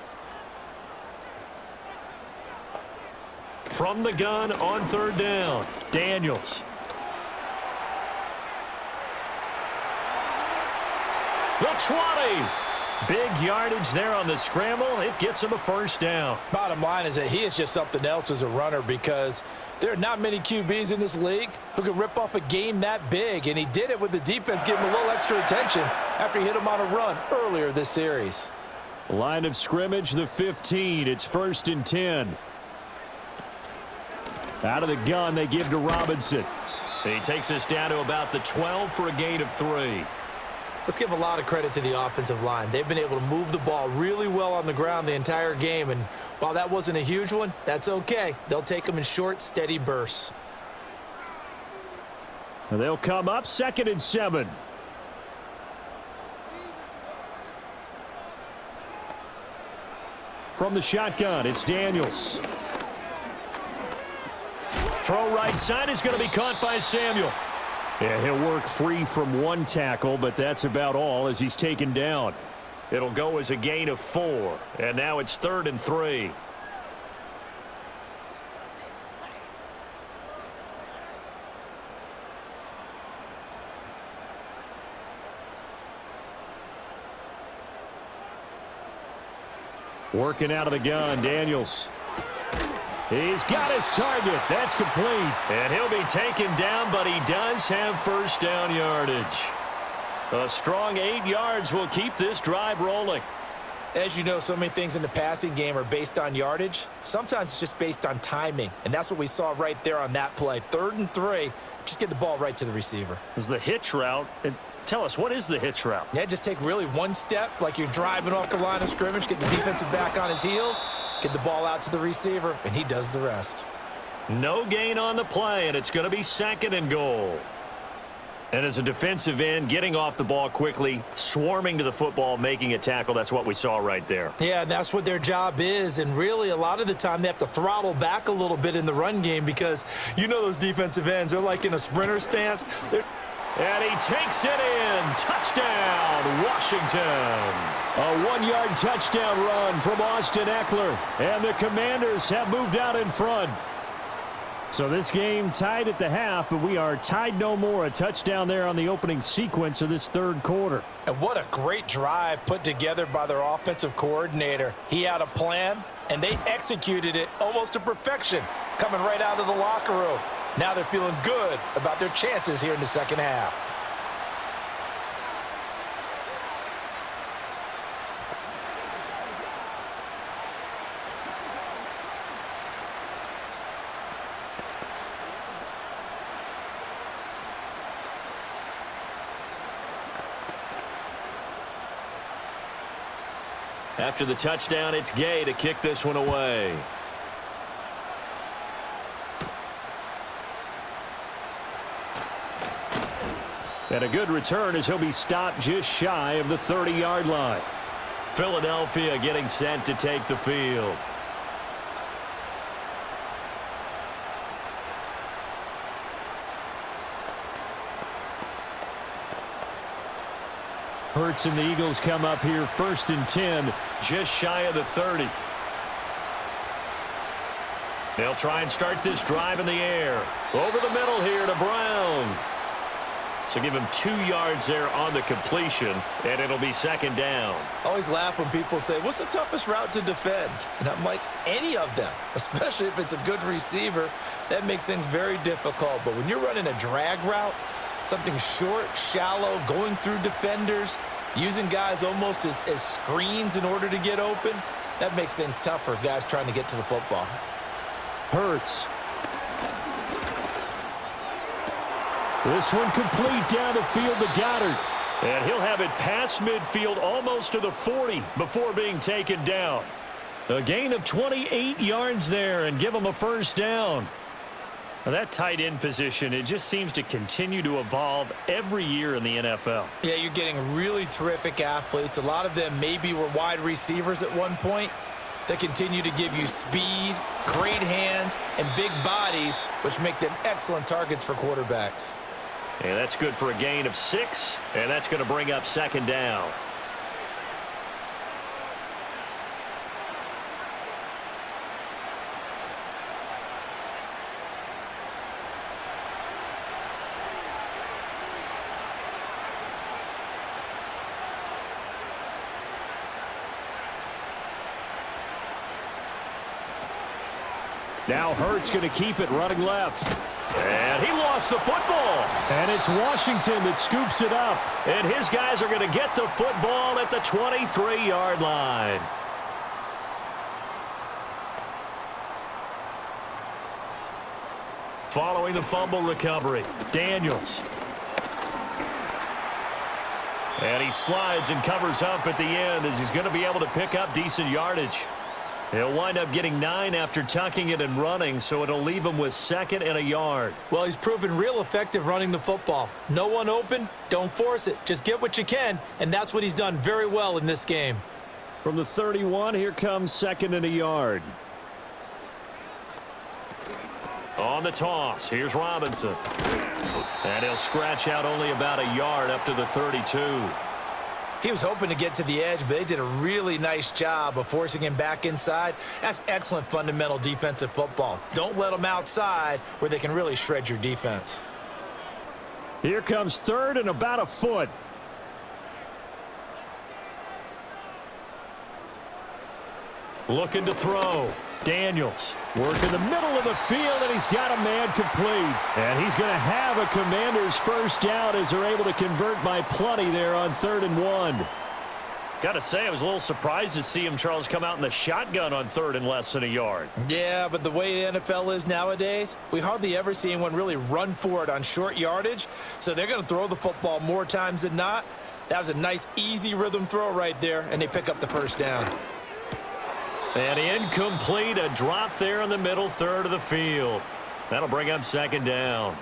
From the gun on 3rd down, Daniels. The 20. Big yardage there on the scramble. It gets him a first down. Bottom line is that he is just something else as a runner because there are not many QBs in this league who can rip off a game that big, and he did it with the defense giving him a little extra attention after he hit him on a run earlier this series. Line of scrimmage, the 15. It's 1st and 10. Out of the gun, they give to Robinson. He takes us down to about the 12 for a gain of 3. Let's give a lot of credit to the offensive line. They've been able to move the ball really well on the ground the entire game, and while that wasn't a huge one, that's okay. They'll take them in short, steady bursts. And they'll come up 2nd and 7. From the shotgun, it's Daniels. Throw right side is going to be caught by Samuel. Yeah, he'll work free from 1 tackle, but that's about all as he's taken down. It'll go as a gain of 4, and now it's 3rd and 3. Working out of the gun, Daniels. He's got his target. That's complete. And he'll be taken down, but he does have first down yardage. A strong 8 yards will keep this drive rolling. As you know, so many things in the passing game are based on yardage. Sometimes it's just based on timing, and that's what we saw right there on that play. 3rd and 3, just get the ball right to the receiver. Is the hitch route. Tell us, what is the hitch route? Yeah, just take really one step like you're driving off the line of scrimmage, get the defensive back on his heels, get the ball out to the receiver, and he does the rest. No gain on the play, and it's going to be 2nd and goal. And as a defensive end, getting off the ball quickly, swarming to the football, making a tackle, that's what we saw right there. Yeah, that's what their job is, and really a lot of the time they have to throttle back a little bit in the run game because you know those defensive ends, they're like in a sprinter stance. And he takes it in. Touchdown, Washington. A 1-yard touchdown run from Austin Eckler. And the Commanders have moved out in front. So this game tied at the half, but we are tied no more. A touchdown there on the opening sequence of this 3rd quarter. And what a great drive put together by their offensive coordinator. He had a plan, and they executed it almost to perfection, coming right out of the locker room. Now they're feeling good about their chances here in the 2nd half. After the touchdown, it's Gay to kick this one away. And a good return as he'll be stopped just shy of the 30-yard line. Philadelphia getting set to take the field. Hurts and the Eagles come up here 1st and 10. Just shy of the 30. They'll try and start this drive in the air. Over the middle here to Brown. So give him 2 yards there on the completion, and it'll be 2nd down. I always laugh when people say, what's the toughest route to defend? And I'm like, any of them, especially if it's a good receiver. That makes things very difficult. But when you're running a drag route, something short, shallow, going through defenders, using guys almost as screens in order to get open, that makes things tough for guys trying to get to the football. Hurts. This one complete down the field to Goddard. And he'll have it past midfield almost to the 40 before being taken down. A gain of 28 yards there and give him a 1st down. Now that tight end position, it just seems to continue to evolve every year in the NFL. Yeah, you're getting really terrific athletes. A lot of them maybe were wide receivers at one point. They continue to give you speed, great hands, and big bodies, which make them excellent targets for quarterbacks. And that's good for a gain of 6, and that's going to bring up 2nd down. Now Hurts going to keep it running left. And he lost the football. And it's Washington that scoops it up. And his guys are going to get the football at the 23-yard line. Following the fumble recovery, Daniels. And he slides and covers up at the end as he's going to be able to pick up decent yardage. He'll wind up getting 9 after tucking it and running, so it'll leave him with 2nd and a yard. Well, he's proven real effective running the football. No one open, don't force it. Just get what you can, and that's what he's done very well in this game. From the 31, here comes 2nd and a yard. On the toss, here's Robinson. And he'll scratch out only about a yard up to the 32. He was hoping to get to the edge, but they did a really nice job of forcing him back inside. That's excellent fundamental defensive football. Don't let them outside where they can really shred your defense. Here comes 3rd and about a foot. Looking to throw. Daniels. Work in the middle of the field, and he's got a man complete. And he's going to have a Commanders first down as they're able to convert by plenty there on 3rd and 1. Got to say, I was a little surprised to see him, Charles, come out in the shotgun on 3rd and less than a yard. Yeah, but the way the NFL is nowadays, we hardly ever see anyone really run for it on short yardage. So they're going to throw the football more times than not. That was a nice, easy rhythm throw right there, and they pick up the first down. And incomplete, a drop there in the middle third of the field. That'll bring up 2nd down.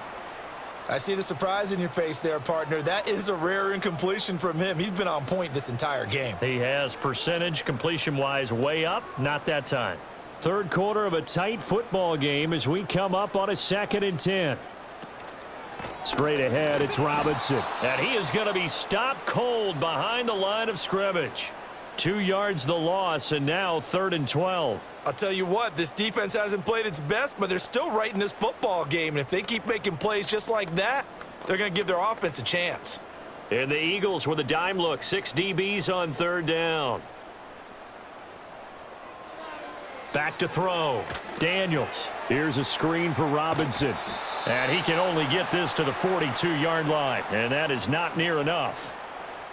I see the surprise in your face there, partner. That is a rare incompletion from him. He's been on point this entire game. He has percentage completion-wise way up, not that time. 3rd quarter of a tight football game as we come up on a 2nd and 10. Straight ahead, it's Robinson. And he is going to be stopped cold behind the line of scrimmage. 2 yards the loss, and now 3rd and 12. I'll tell you what, this defense hasn't played its best, but they're still right in this football game. And if they keep making plays just like that, they're going to give their offense a chance. And the Eagles with a dime look, 6 DBs on 3rd down. Back to throw. Daniels. Here's a screen for Robinson. And he can only get this to the 42-yard line, and that is not near enough.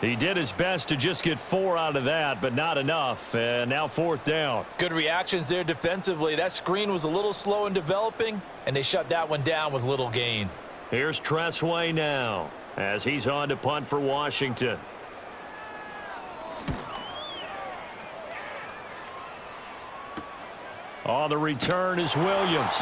He did his best to just get 4 out of that, but not enough. And now 4th down. Good reactions there defensively. That screen was a little slow in developing, and they shut that one down with little gain. Here's Tressway now as he's on to punt for Washington. On the return is Williams.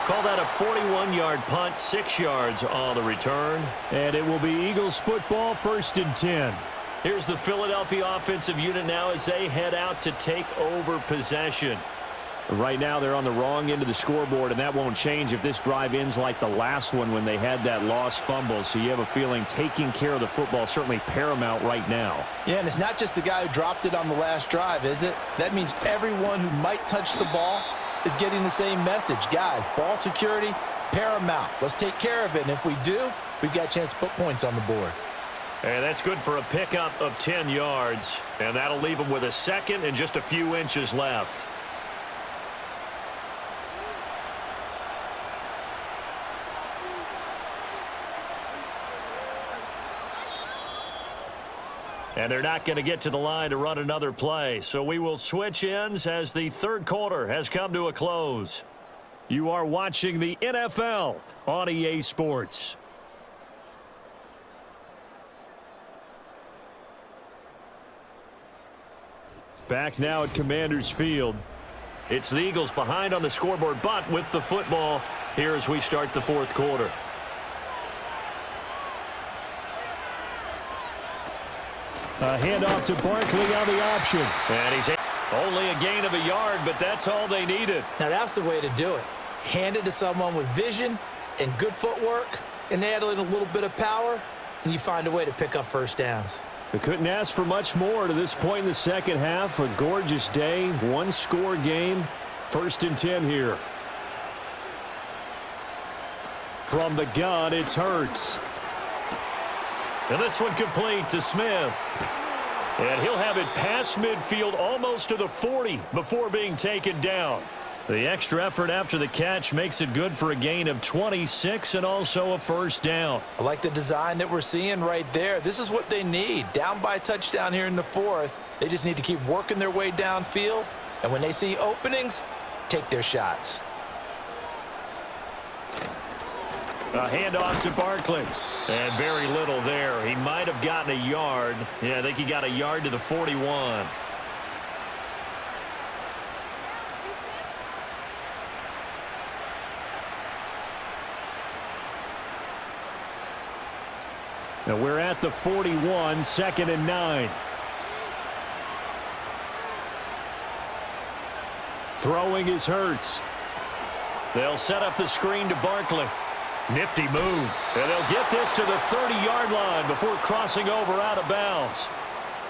Call that a 41-yard punt, 6 yards on the return. And it will be Eagles football, 1st and 10. Here's the Philadelphia offensive unit now as they head out to take over possession. Right now they're on the wrong end of the scoreboard, and that won't change if this drive ends like the last one when they had that lost fumble. So you have a feeling taking care of the football is certainly paramount right now. Yeah, and it's not just the guy who dropped it on the last drive, is it? That means everyone who might touch the ball is getting the same message. Guys, ball security, paramount. Let's take care of it, and if we do, we've got a chance to put points on the board. And that's good for a pickup of 10 yards, and that'll leave them with a 2nd and just a few inches left. And they're not going to get to the line to run another play. So we will switch ends as the 3rd quarter has come to a close. You are watching the NFL on EA Sports. Back now at Commanders Field. It's the Eagles behind on the scoreboard, but with the football here as we start the 4th quarter. A handoff to Barkley on the option. And he's only a gain of a yard, but that's all they needed. Now that's the way to do it. Hand it to someone with vision and good footwork, and add in a little bit of power, and you find a way to pick up first downs. We couldn't ask for much more to this point in the second half. A gorgeous day, 1-score game. 1st and 10 here. From the gun, it's Hurts. And this one complete to Smith. And he'll have it past midfield almost to the 40 before being taken down. The extra effort after the catch makes it good for a gain of 26 and also a first down. I like the design that we're seeing right there. This is what they need. Down by a touchdown here in the 4th. They just need to keep working their way downfield. And when they see openings, take their shots. A handoff to Barkley. And very little there. He might have gotten a yard. Yeah, I think he got a yard to the 41. Now we're at the 41, 2nd and 9. Throwing is Hurts. They'll set up the screen to Barkley. Nifty move. And they'll get this to the 30-yard line before crossing over out of bounds.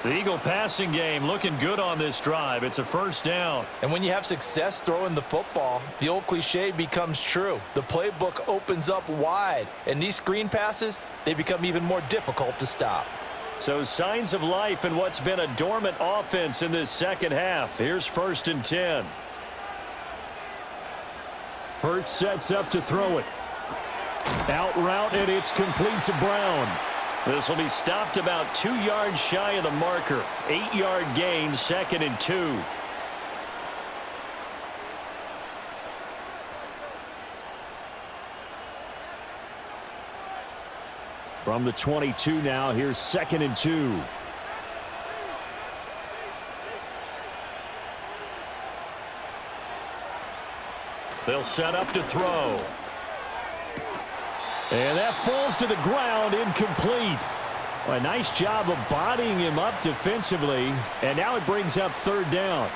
The Eagle passing game looking good on this drive. It's a first down. And when you have success throwing the football, the old cliche becomes true. The playbook opens up wide. And these screen passes, they become even more difficult to stop. So signs of life in what's been a dormant offense in this second half. Here's 1st and 10. Hurts sets up to throw it. Out route, and it's complete to Brown. This will be stopped about 2 yards shy of the marker. 8-yard gain, 2nd and 2. From the 22 now, here's 2nd and 2. They'll set up to throw. And that falls to the ground, incomplete. A nice job of bodying him up defensively, and now it brings up 3rd down.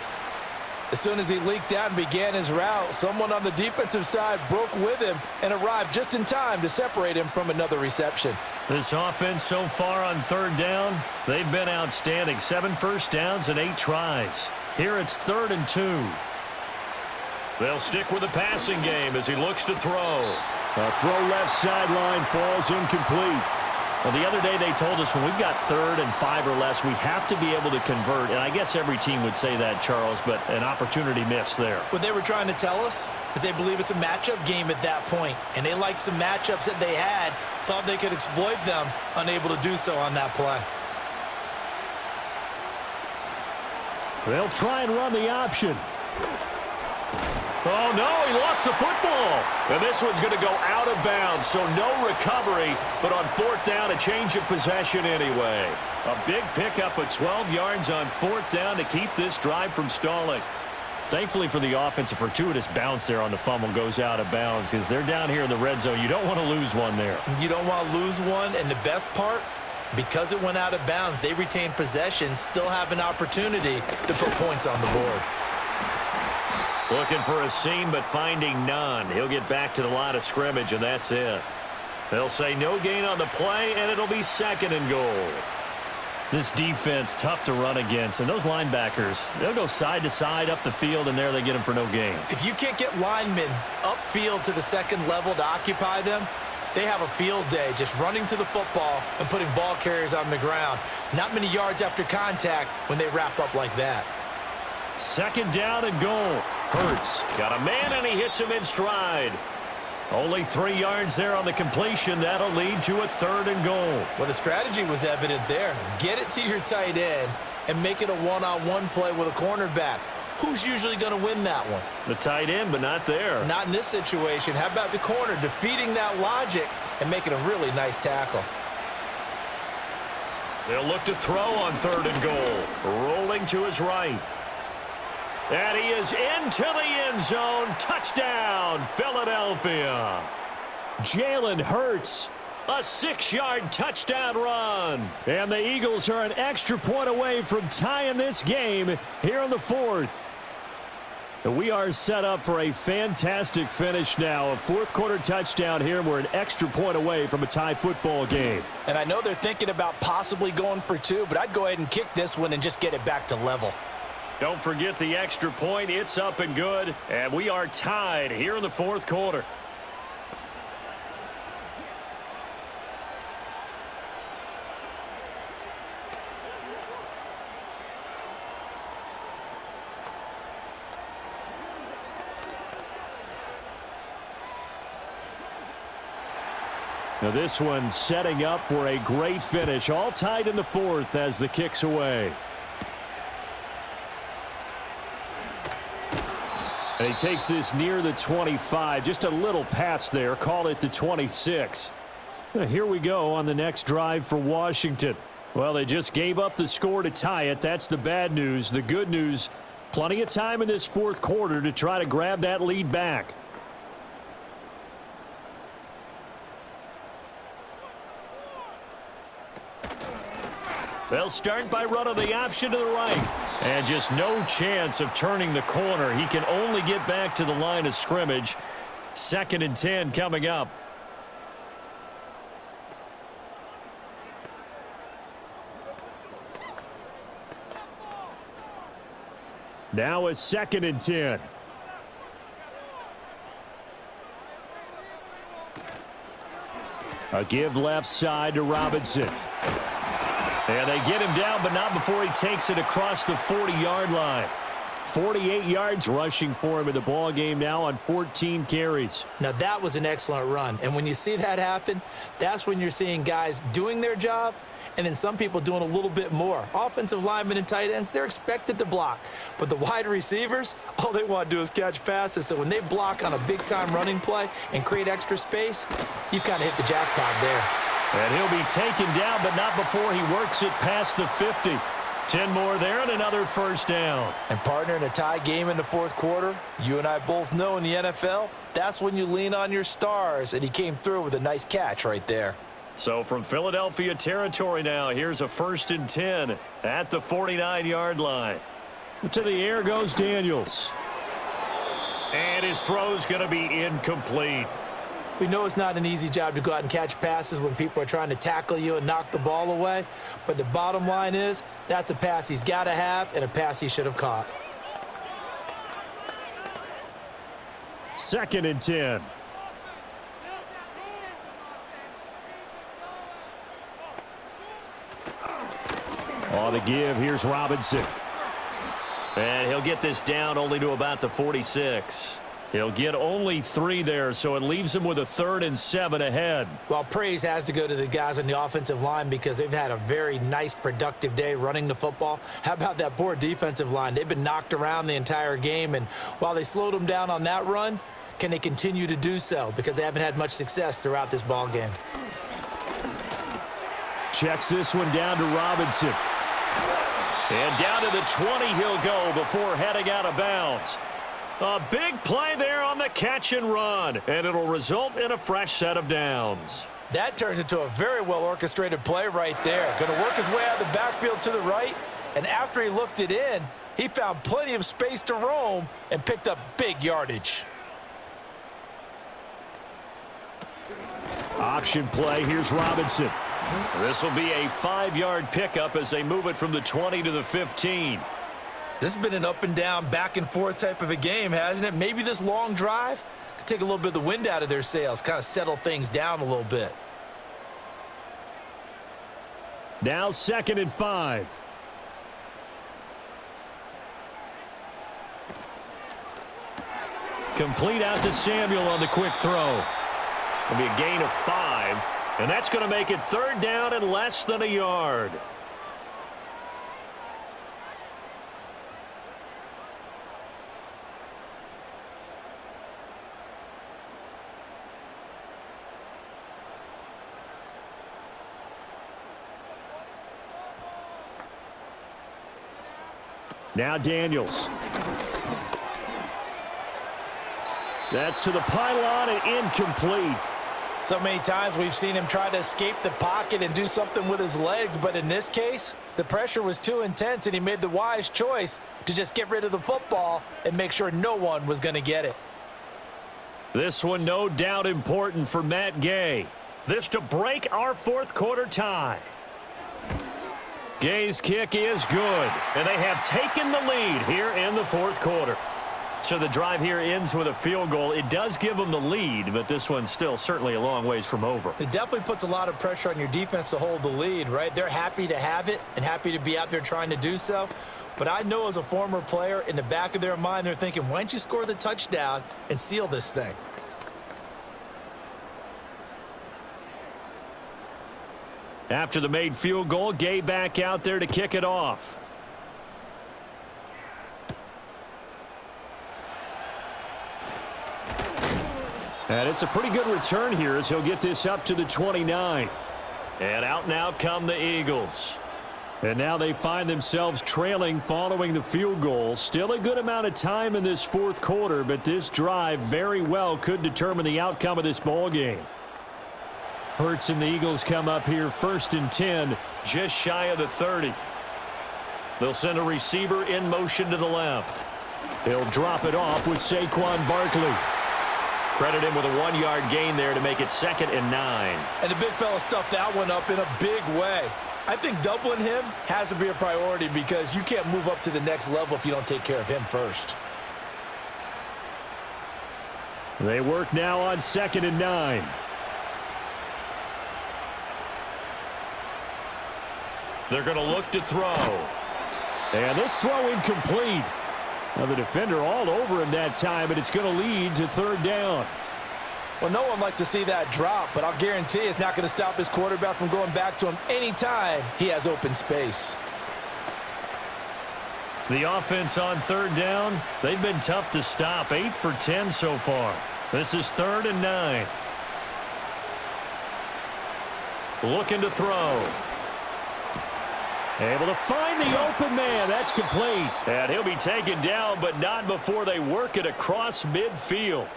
As soon as he leaked out and began his route, someone on the defensive side broke with him and arrived just in time to separate him from another reception. This offense so far on 3rd down, they've been outstanding. 7 first downs and 8 tries. Here it's 3rd and 2. They'll stick with the passing game as he looks to throw. A throw left sideline falls incomplete. Well, the other day they told us when we've got 3rd and 5 or less, we have to be able to convert. And I guess every team would say that, Charles, but an opportunity missed there. What they were trying to tell us is they believe it's a matchup game at that point, and they liked some matchups that they had, thought they could exploit them, unable to do so on that play. They'll try and run the option. Oh, no, he lost the football. And this one's going to go out of bounds, so no recovery. But on 4th down, a change of possession anyway. A big pickup of 12 yards on 4th down to keep this drive from stalling. Thankfully for the offense, a fortuitous bounce there on the fumble goes out of bounds because they're down here in the red zone. You don't want to lose one there. You don't want to lose one, and the best part, because it went out of bounds, they retained possession, still have an opportunity to put points on the board. Looking for a seam, but finding none. He'll get back to the line of scrimmage, and that's it. They'll say no gain on the play, and it'll be 2nd and goal. This defense, tough to run against. And those linebackers, they'll go side to side up the field, and there they get them for no gain. If you can't get linemen upfield to the 2nd level to occupy them, they have a field day just running to the football and putting ball carriers on the ground. Not many yards after contact when they wrap up like that. 2nd down and goal. Hurts got a man, and he hits him in stride. Only 3 yards there on the completion. That'll lead to a 3rd and goal. Well, the strategy was evident there. Get it to your tight end and make it a one-on-one play with a cornerback. Who's usually going to win that one? The tight end, but not there. Not in this situation. How about the corner defeating that logic and making a really nice tackle? They'll look to throw on 3rd and goal. Rolling to his right. And he is into the end zone. Touchdown, Philadelphia. Jalen Hurts. A 6-yard touchdown run. And the Eagles are an extra point away from tying this game here in the 4th. We are set up for a fantastic finish now. A 4th quarter touchdown here. We're an extra point away from a tie football game. And I know they're thinking about possibly going for 2, but I'd go ahead and kick this one and just get it back to level. Don't forget the extra point. It's up and good. And we are tied here in the 4th quarter. Now this one setting up for a great finish. All tied in the 4th as the kick's away. And he takes this near the 25. Just a little pass there. Call it the 26. Now here we go on the next drive for Washington. Well, they just gave up the score to tie it. That's the bad news. The good news, plenty of time in this 4th quarter to try to grab that lead back. They'll start by running the option to the right. And just no chance of turning the corner. He can only get back to the line of scrimmage. 2nd and 10 coming up. Now a 2nd and 10. A give left side to Robinson. And they get him down, but not before he takes it across the 40-yard line. 48 yards rushing for him in the ball game now on 14 carries. Now, that was an excellent run. And when you see that happen, that's when you're seeing guys doing their job and then some people doing a little bit more. Offensive linemen and tight ends, they're expected to block. But the wide receivers, all they want to do is catch passes. So when they block on a big-time running play and create extra space, you've kind of hit the jackpot there. And he'll be taken down, but not before he works it past the 50. 10 more there and another first down. And partner, in a tie game in the fourth quarter, you and I both know in the NFL, that's when you lean on your stars, and he came through with a nice catch right there. So from Philadelphia territory now, here's a 1st and 10 at the 49-yard line. To the air goes Daniels. And his throw's going to be incomplete. We know it's not an easy job to go out and catch passes when people are trying to tackle you and knock the ball away. But the bottom line is, that's a pass he's got to have and a pass he should have caught. 2nd and 10. On the give, here's Robinson. And he'll get this down only to about the 46. He'll get only 3 there, so it leaves him with a 3rd and 7 ahead. Well, praise has to go to the guys on the offensive line because they've had a very nice, productive day running the football. How about that poor defensive line? They've been knocked around the entire game, and while they slowed them down on that run, can they continue to do so? Because they haven't had much success throughout this ball game. Checks this one down to Robinson. And down to the 20 he'll go before heading out of bounds. A big play there on the catch and run, and it'll result in a fresh set of downs. That turns into a very well-orchestrated play right there. Going to work his way out of the backfield to the right, and after he looked it in, he found plenty of space to roam and picked up big yardage. Option play, here's Robinson. This will be a 5-yard pickup as they move it from the 20 to the 15. This has been an up and down, back and forth type of a game, hasn't it? Maybe this long drive could take a little bit of the wind out of their sails, kind of settle things down a little bit. Now 2nd and 5. Complete out to Samuel on the quick throw. It'll be a gain of 5, and that's going to make it 3rd down and less than a yard. Now Daniels. That's to the pylon and incomplete. So many times we've seen him try to escape the pocket and do something with his legs, but in this case, the pressure was too intense and he made the wise choice to just get rid of the football and make sure no one was going to get it. This one no doubt important for Matt Gay. This to break our fourth quarter tie. Gay's kick is good, and they have taken the lead here in the fourth quarter. So the drive here ends with a field goal. It does give them the lead, but this one's still certainly a long ways from over. It definitely puts a lot of pressure on your defense to hold the lead, right? They're happy to have it and happy to be out there trying to do so. But I know as a former player, in the back of their mind, they're thinking, why don't you score the touchdown and seal this thing? After the made field goal, Gay back out there to kick it off. And it's a pretty good return here as he'll get this up to the 29. And out now come the Eagles. And now they find themselves trailing following the field goal. Still a good amount of time in this fourth quarter, but this drive very well could determine the outcome of this ball game. Hurts and the Eagles come up here 1st and 10, just shy of the 30. They'll send a receiver in motion to the left. They'll drop it off with Saquon Barkley. Credit him with a 1-yard gain there to make it 2nd and 9. And the big fella stuffed that one up in a big way. I think doubling him has to be a priority because you can't move up to the next level if you don't take care of him first. They work now on 2nd and 9. They're going to look to throw. And this throw incomplete. Now the defender all over him that time, but it's going to lead to third down. Well, no one likes to see that drop, but I'll guarantee it's not going to stop his quarterback from going back to him anytime he has open space. The offense on third down, they've been tough to stop. 8 for 10 so far. This is 3rd and 9. Looking to throw. Able to find the open man. That's complete. And he'll be taken down, but not before they work it across midfield.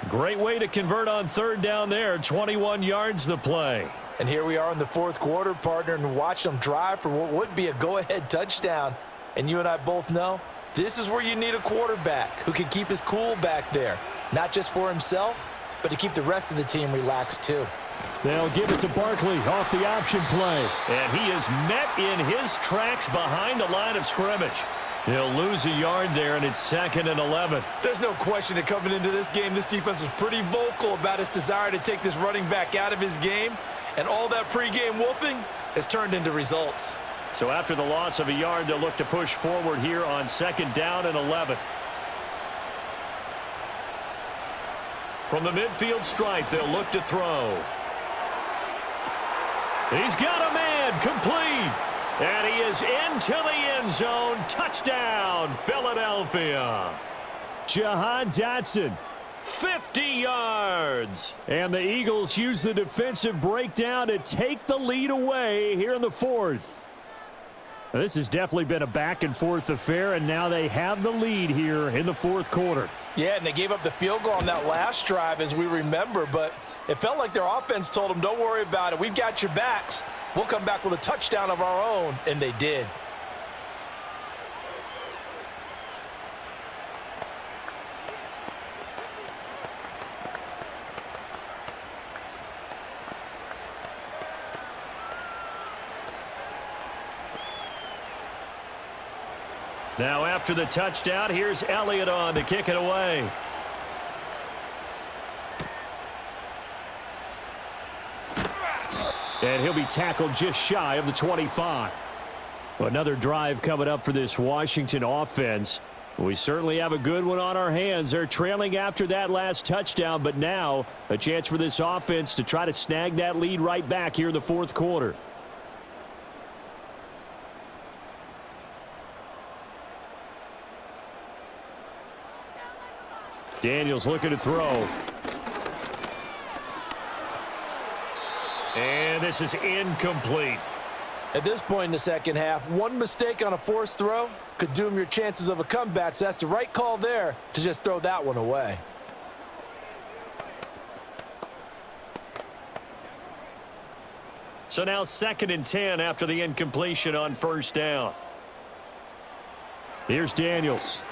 Great way to convert on third down there. 21 yards the play. And here we are in the fourth quarter, partner, and watch them drive for what would be a go-ahead touchdown. And you and I both know this is where you need a quarterback who can keep his cool back there, not just for himself, but to keep the rest of the team relaxed too. They'll give it to Barkley off the option play. And he is met in his tracks behind the line of scrimmage. He'll lose a yard there, and it's 2nd and 11. There's no question that coming into this game, this defense was pretty vocal about its desire to take this running back out of his game, and all that pregame whooping has turned into results. So after the loss of a yard, they'll look to push forward here on 2nd down and 11. From the midfield stripe, they'll look to throw. He's got a man, complete. And he is into the end zone. Touchdown, Philadelphia. Jahan Dotson. 50 yards. And the Eagles use the defensive breakdown to take the lead away here in the fourth. This has definitely been a back-and-forth affair, and now they have the lead here in the fourth quarter. Yeah, and they gave up the field goal on that last drive, as we remember, but it felt like their offense told them, don't worry about it. We've got your backs. We'll come back with a touchdown of our own, and they did. Now after the touchdown, here's Elliott on to kick it away. And he'll be tackled just shy of the 25. Another drive coming up for this Washington offense. We certainly have a good one on our hands. They're trailing after that last touchdown, but now a chance for this offense to try to snag that lead right back here in the fourth quarter. Daniels looking to throw. And this is incomplete. At this point in the second half, one mistake on a forced throw could doom your chances of a comeback, so that's the right call there to just throw that one away. So now 2nd and 10 after the incompletion on first down. Here's Daniels.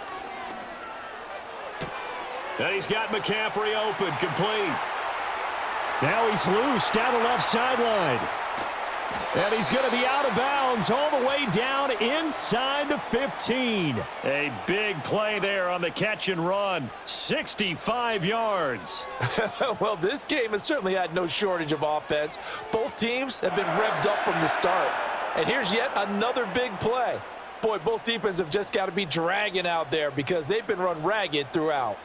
And he's got McCaffrey open, complete. Now he's loose down the left sideline. And he's going to be out of bounds all the way down inside the 15. A big play there on the catch and run. 65 yards. Well, this game has certainly had no shortage of offense. Both teams have been revved up from the start. And here's yet another big play. Boy, both defenses have just got to be dragging out there because they've been run ragged throughout.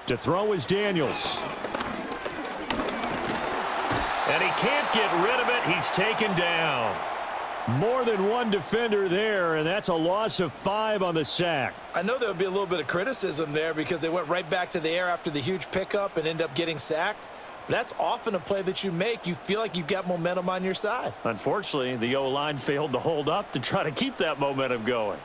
To throw is Daniels. And he can't get rid of it. He's taken down. More than one defender there, and that's a loss of 5 on the sack. I know there would be a little bit of criticism there because they went right back to the air after the huge pickup and ended up getting sacked. But that's often a play that you make. You feel like you've got momentum on your side. Unfortunately, the O-line failed to hold up to try to keep that momentum going.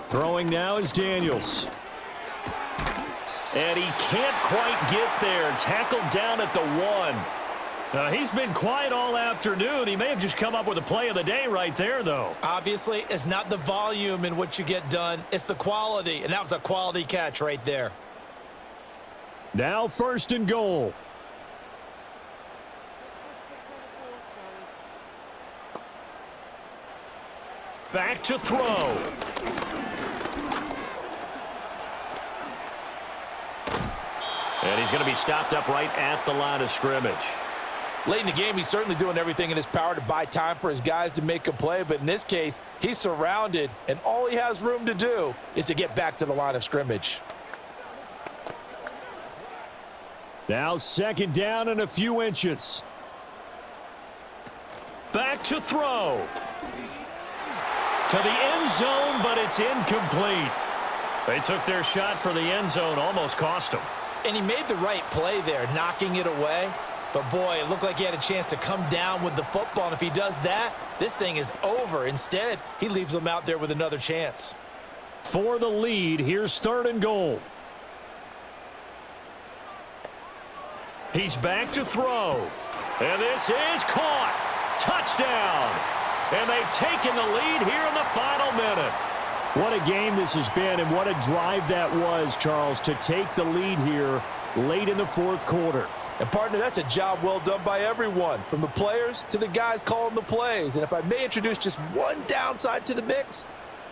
Throwing now is Daniels. And he can't quite get there. Tackled down at the 1. He's been quiet all afternoon. He may have just come up with a play of the day right there, though. Obviously, it's not the volume in what you get done. It's the quality, and that was a quality catch right there. Now 1st and goal. Back to throw. And he's going to be stopped up right at the line of scrimmage. Late in the game, he's certainly doing everything in his power to buy time for his guys to make a play, but in this case, he's surrounded, and all he has room to do is to get back to the line of scrimmage. Now 2nd down and a few inches. Back to throw. To the end zone, but it's incomplete. They took their shot for the end zone, almost cost him. And he made the right play there, knocking it away. But, boy, it looked like he had a chance to come down with the football. And if he does that, this thing is over. Instead, he leaves them out there with another chance. For the lead, here's 3rd and goal. He's back to throw. And this is caught. Touchdown. And they've taken the lead here in the final minute. What a game this has been, and what a drive that was, Charles, to take the lead here late in the 4th quarter. And, partner, that's a job well done by everyone, from the players to the guys calling the plays. And if I may introduce just one downside to the mix,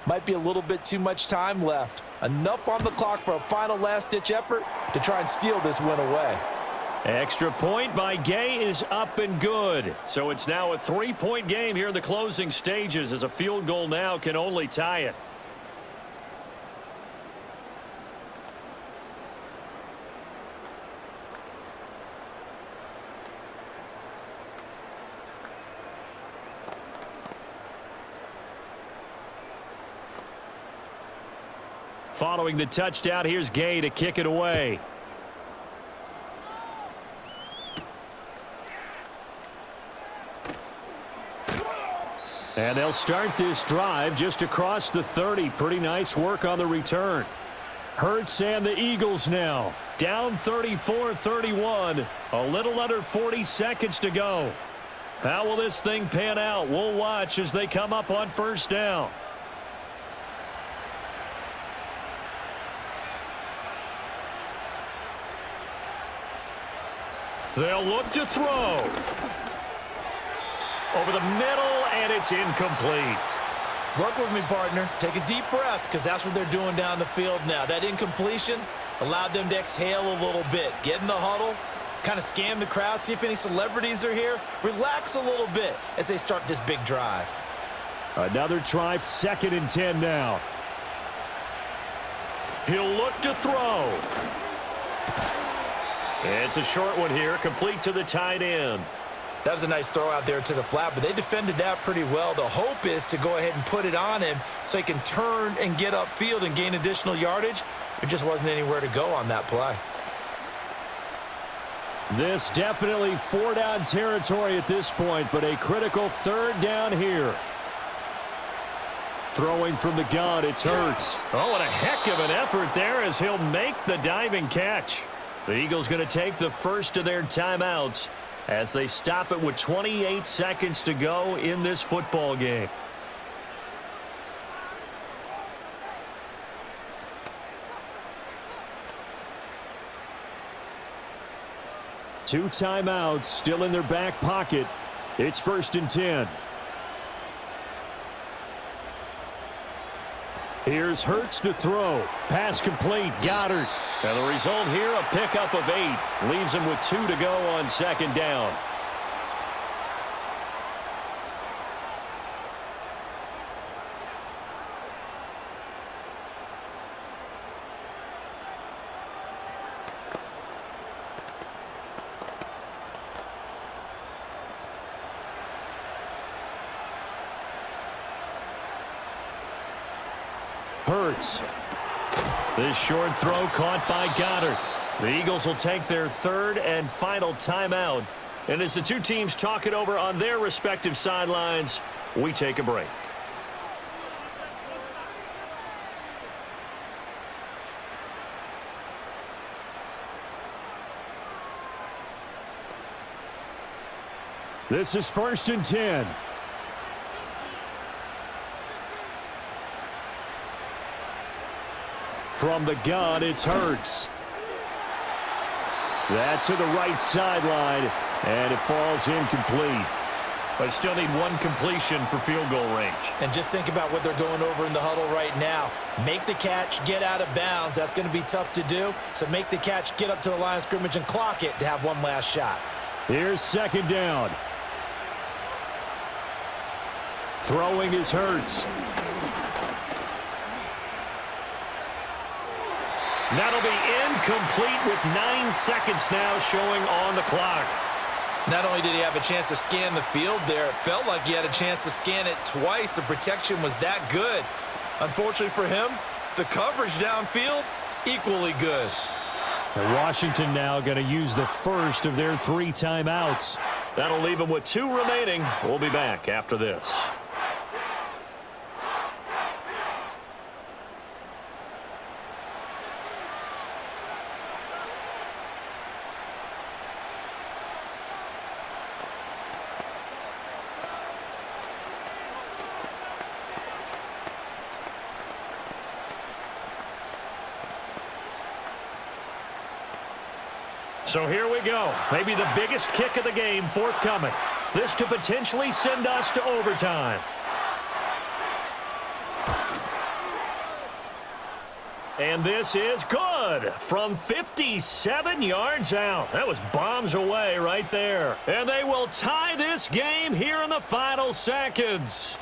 might be a little bit too much time left. Enough on the clock for a final last-ditch effort to try and steal this win away. Extra point by Gay is up and good. So it's now a 3-point game here in the closing stages, as a field goal now can only tie it. Following the touchdown, here's Gay to kick it away. And they'll start this drive just across the 30. Pretty nice work on the return. Hurts and the Eagles now. Down 34-31. A little under 40 seconds to go. How will this thing pan out? We'll watch as they come up on 1st down. They'll look to throw. Over the middle, and it's incomplete. Work with me, partner. Take a deep breath, because that's what they're doing down the field now. That incompletion allowed them to exhale a little bit. Get in the huddle, kind of scan the crowd, see if any celebrities are here. Relax a little bit as they start this big drive. Another try, 2nd and 10 now. He'll look to throw. It's a short one here, complete to the tight end. That was a nice throw out there to the flat, but they defended that pretty well. The hope is to go ahead and put it on him so he can turn and get upfield and gain additional yardage. There just wasn't anywhere to go on that play. This definitely 4-down territory at this point, but a critical 3rd down here. Throwing from the gun, it's Hurts. Oh, and a heck of an effort there as he'll make the diving catch. The Eagles going to take the first of their timeouts as they stop it with 28 seconds to go in this football game. Two timeouts still in their back pocket. It's 1st and 10. Here's Hurts to throw. Pass complete. Goddard. And the result here, a pickup of 8. Leaves him with 2 to go on 2nd down. Hurts. This short throw caught by Goddard. The Eagles will take their 3rd and final timeout. And as the two teams talk it over on their respective sidelines, we take a break. This is 1st and 10. From the gun, it's Hurts. That's to the right sideline, and it falls incomplete. They still need one completion for field goal range. And just think about what they're going over in the huddle right now. Make the catch, get out of bounds. That's going to be tough to do. So make the catch, get up to the line of scrimmage, and clock it to have one last shot. Here's second down. Throwing is Hurts. That'll be incomplete with 9 seconds now showing on the clock. Not only did he have a chance to scan the field there, it felt like he had a chance to scan it twice. The protection was that good. Unfortunately for him, the coverage downfield, equally good. And Washington now going to use the first of their 3 timeouts. That'll leave them with 2 remaining. We'll be back after this. So here we go. Maybe the biggest kick of the game forthcoming. This to potentially send us to overtime. And this is good from 57 yards out. That was bombs away right there. And they will tie this game here in the final seconds.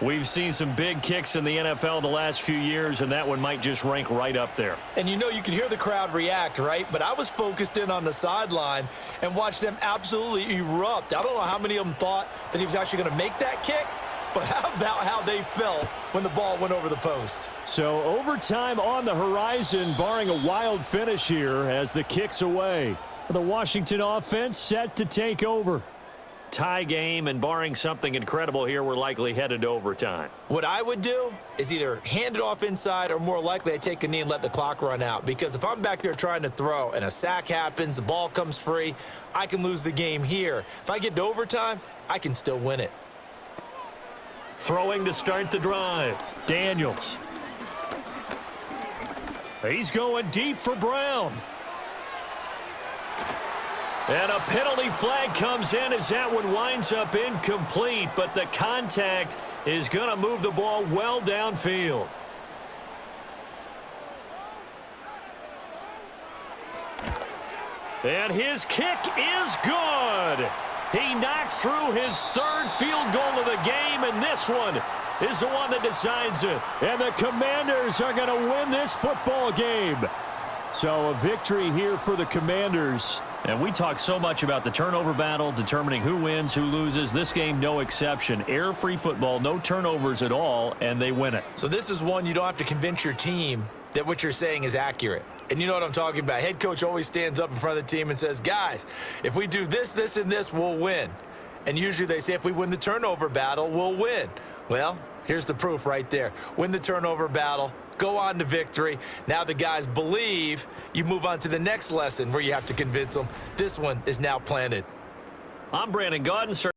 We've seen some big kicks in the NFL the last few years, and that one might just rank right up there. And you know, you could hear the crowd react, right? But I was focused in on the sideline and watched them absolutely erupt. I don't know how many of them thought that he was actually going to make that kick, but how about how they felt when the ball went over the post? So overtime on the horizon, barring a wild finish here as the kick's away. The Washington offense set to take over. Tie game, and barring something incredible here, we're likely headed to overtime. What I would do is either hand it off inside or more likely I take a knee and let the clock run out. Because if I'm back there trying to throw and a sack happens, the ball comes free, I can lose the game here. If I get to overtime, I can still win it. Throwing to start the drive. Daniels. He's going deep for Brown. And a penalty flag comes in as that one winds up incomplete, but the contact is going to move the ball well downfield. And his kick is good. He knocks through his 3rd field goal of the game, and this one is the one that decides it. And the Commanders are going to win this football game. So a victory here for the Commanders. And we talk so much about the turnover battle, determining who wins, who loses. This game, no exception. Air-free football, no turnovers at all, and they win it. So this is one you don't have to convince your team that what you're saying is accurate. And you know what I'm talking about. Head coach always stands up in front of the team and says, guys, if we do this, this, and this, we'll win. And usually they say if we win the turnover battle, we'll win. Well, here's the proof right there. Win the turnover battle, go on to victory. Now the guys believe. You move on to the next lesson where you have to convince them. This one is now planted. I'm Brandon Gaudin, sir.